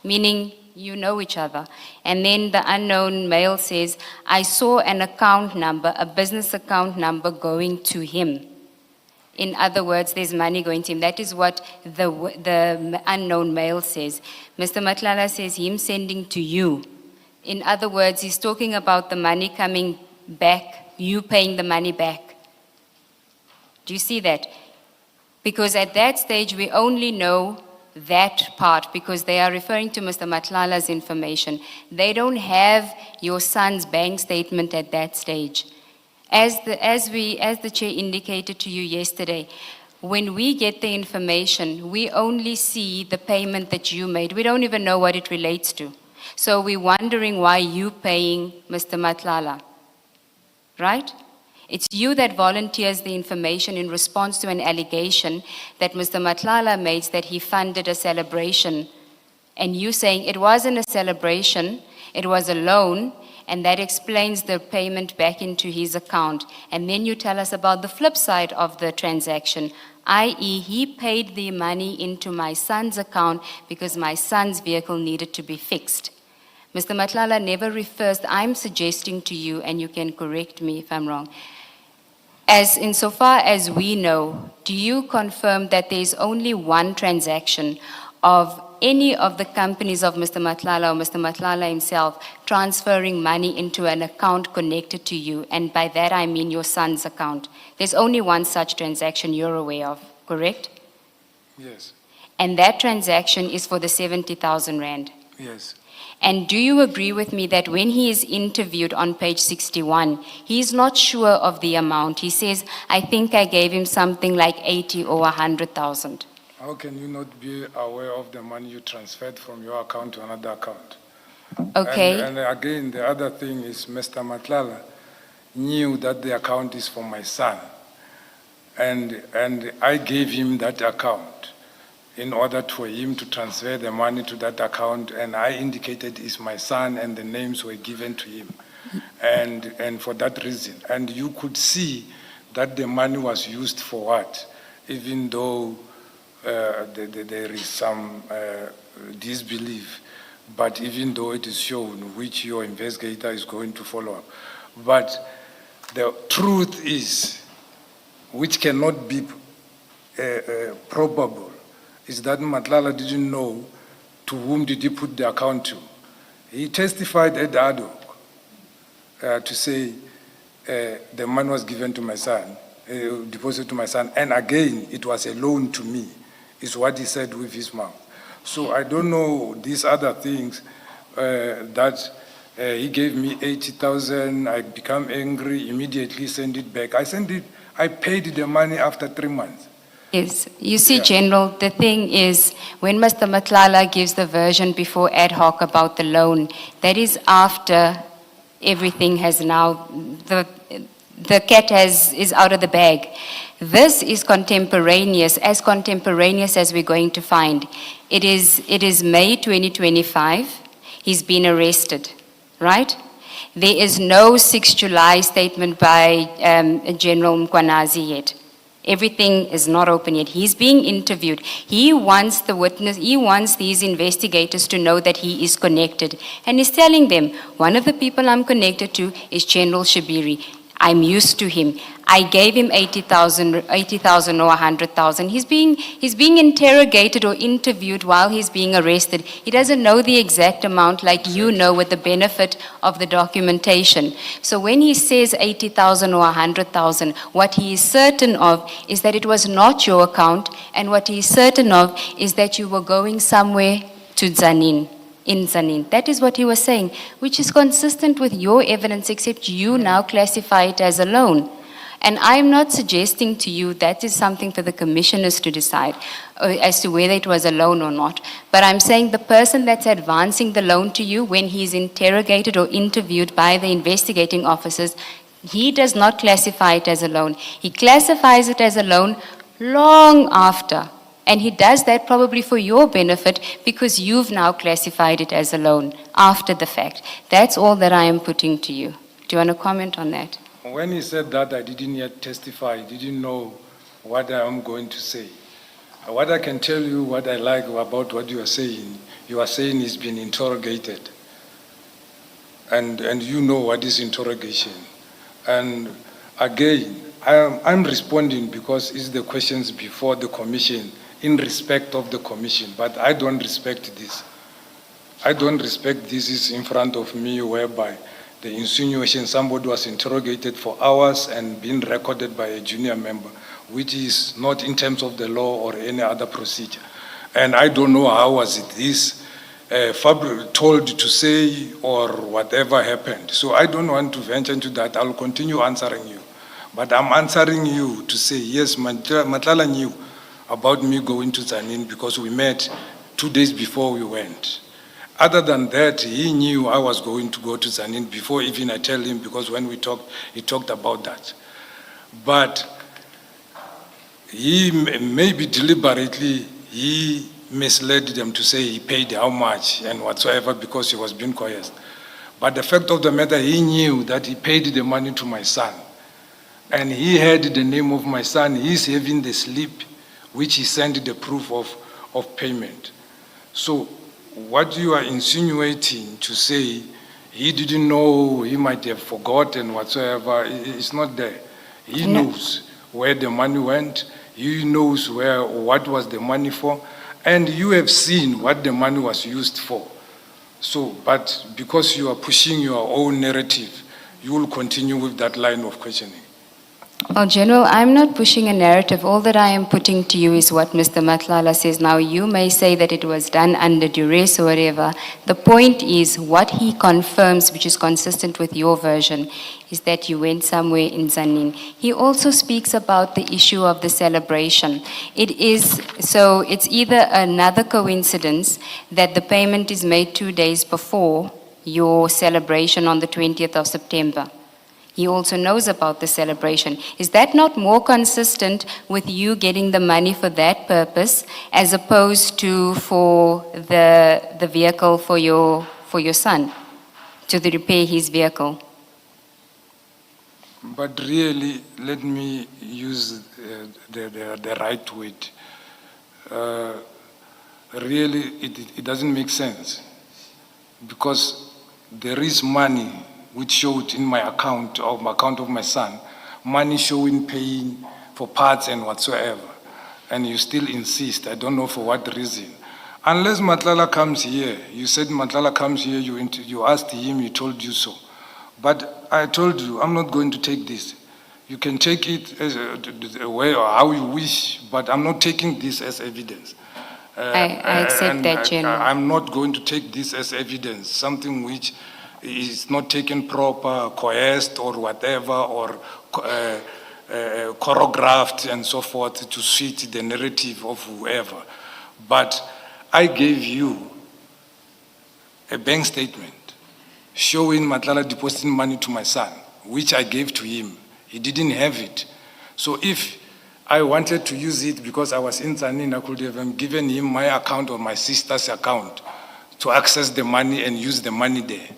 meaning you know each other. And then the unknown male says, I saw an account number, a business account number going to him. In other words, there's money going to him. That is what the unknown male says. Mr. Matlala says him sending to you. In other words, he's talking about the money coming back, you paying the money back. Do you see that? Because at that stage, we only know that part because they are referring to Mr. Matlala's information. They don't have your son's bank statement at that stage. As the chair indicated to you yesterday, when we get the information, we only see the payment that you made. We don't even know what it relates to. So we're wondering why you paying Mr. Matlala, right? It's you that volunteers the information in response to an allegation that Mr. Matlala made that he funded a celebration. And you saying it wasn't a celebration, it was a loan, and that explains the payment back into his account. And then you tell us about the flip side of the transaction, i.e. he paid the money into my son's account because my son's vehicle needed to be fixed. Mr. Matlala never refers, I'm suggesting to you, and you can correct me if I'm wrong, as insofar as we know, do you confirm that there's only one transaction of any of the companies of Mr. Matlala or Mr. Matlala himself transferring money into an account connected to you, and by that I mean your son's account? There's only one such transaction you're aware of, correct? Yes. And that transaction is for the 70,000 rand. Yes. And do you agree with me that when he is interviewed on page 61, he's not sure of the amount? He says, I think I gave him something like 80 or 100,000. How can you not be aware of the money you transferred from your account to another account? Okay. And again, the other thing is Mr. Matlala knew that the account is for my son. And I gave him that account in order for him to transfer the money to that account, and I indicated it's my son and the names were given to him. And for that reason. And you could see that the money was used for what, even though there is some disbelief, but even though it is shown, which your investigator is going to follow up. But the truth is, which cannot be probable, is that Matlala didn't know to whom did he put the account to. He testified at ad hoc to say the money was given to my son, deposited to my son, and again, it was a loan to me. is what he said with his mouth. So I don't know these other things that he gave me 80,000, I become angry, immediately send it back. I paid the money after 3 months. Yes, you see, Yeah. General, the thing is, when Mr. Matlala gives the version before ad hoc about the loan, that is after everything has now, the cat is out of the bag. This is contemporaneous as we're going to find. It is May 2025. He's been arrested, right? There is no 6 July statement by General Mkwanazi yet. Everything is not open yet. He's being interviewed. He wants these investigators to know that he is connected. And he's telling them, one of the people I'm connected to is General Shibiri. I'm used to him. I gave him 80,000 or 100,000. He's being interrogated or interviewed while he's being arrested. He doesn't know the exact amount like you know with the benefit of the documentation. So when he says 80,000 or 100,000, what he is certain of is that it was not your account, and what he is certain of is that you were going somewhere to Zanin. In Zanin. That is what he was saying, which is consistent with your evidence, except you now classify it as a loan. And I'm not suggesting to you that is something for the commissioners to decide as to whether it was a loan or not. But I'm saying the person that's advancing the loan to you when he's interrogated or interviewed by the investigating officers, he does not classify it as a loan. He classifies it as a loan long after. And he does that probably for your benefit because you've now classified it as a loan after the fact. That's all that I am putting to you. Do you want to comment on that? When he said that, I didn't yet testify. I didn't know what I am going to say. What I can tell you, what I like about what you are saying he's been interrogated. And you know what is interrogation. And again, I'm responding because it's the questions before the commission in respect of the commission, but I don't respect this. I don't respect this is in front of me whereby the insinuation somebody was interrogated for hours and being recorded by a junior member, which is not in terms of the law or any other procedure. And I don't know how was it this told to say or whatever happened. So I don't want to venture into that. I'll continue answering you. But I'm answering you to say, yes, Matlala knew about me going to Zanin because we met 2 days before we went. Other than that, he knew I was going to go to Zanin before even I tell him, because when we talked, he talked about that. But he maybe deliberately, he misled them to say he paid how much and whatsoever because he was being coerced. But the fact of the matter, he knew that he paid the money to my son. And he had the name of my son. He's having the slip, which he sent the proof of payment. So what you are insinuating to say he didn't know, he might have forgotten whatsoever, it's not there. He knows where the money went. He knows what was the money for. And you have seen what the money was used for. So, but because you are pushing your own narrative, you will continue with that line of questioning. Well, General, I'm not pushing a narrative. All that I am putting to you is what Mr. Matlala says. Now, you may say that it was done under duress or whatever. The point is, what he confirms, which is consistent with your version, is that you went somewhere in Zanin. He also speaks about the issue of the celebration. It's either another coincidence that the payment is made 2 days before your celebration on the 20th of September. He also knows about the celebration. Is that not more consistent with you getting the money for that purpose as opposed to for the vehicle for your son, to repair his vehicle? But really, let me use the right word. Really, it doesn't make sense because there is money which showed in my account of my son, money showing paying for parts and whatsoever. And you still insist, I don't know for what reason. Unless Matlala comes here, you said Matlala comes here, you asked him, he told you so. But I told you, I'm not going to take this. You can take it as a way or how you wish, but I'm not taking this as evidence. I accept And that, General. I'm not going to take this as evidence, something which is not taken proper, coerced or whatever, or choreographed and so forth to suit the narrative of whoever. But I gave you a bank statement showing Madlanga depositing money to my son, which I gave to him. He didn't have it. So if I wanted to use it because I was in Tzaneen, I could have given him my account or my sister's account to access the money and use the money there.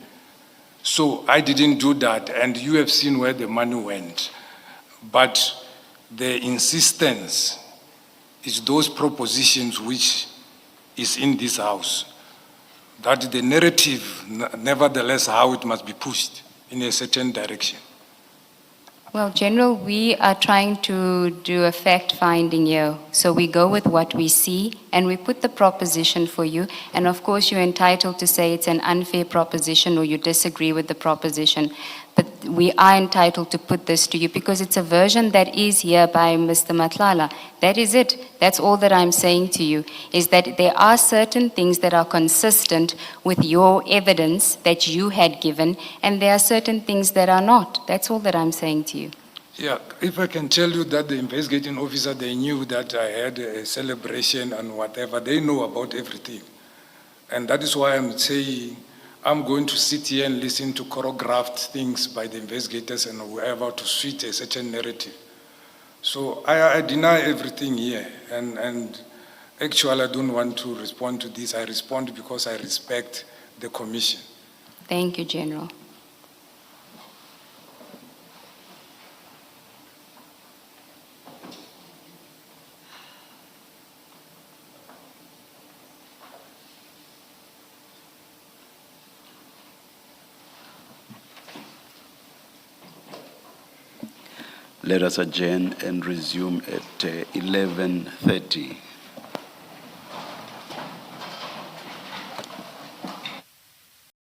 So I didn't do that, and you have seen where the money went. But the insistence is those propositions which is in this house, that the narrative, nevertheless, how it must be pushed in a certain direction. Well, General, we are trying to do a fact-finding here. So we go with what we see, and we put the proposition for you. And of course, you're entitled to say it's an unfair proposition or you disagree with the proposition. But we are entitled to put this to you because it's a version that is here by Mr. Madlanga. That is it. That's all that I'm saying to you, is that there are certain things that are consistent with your evidence that you had given, and there are certain things that are not. That's all that I'm saying to you. Yeah, if I can tell you that the investigating officer, they knew that I had a celebration and whatever, they know about everything. And that is why I'm saying I'm going to sit here and listen to choreographed things by the investigators and whoever to suit a certain narrative. So I deny everything here, and actually I don't want to respond to this. I respond because I respect the commission. Thank you, General. Let us adjourn and resume at 11:30.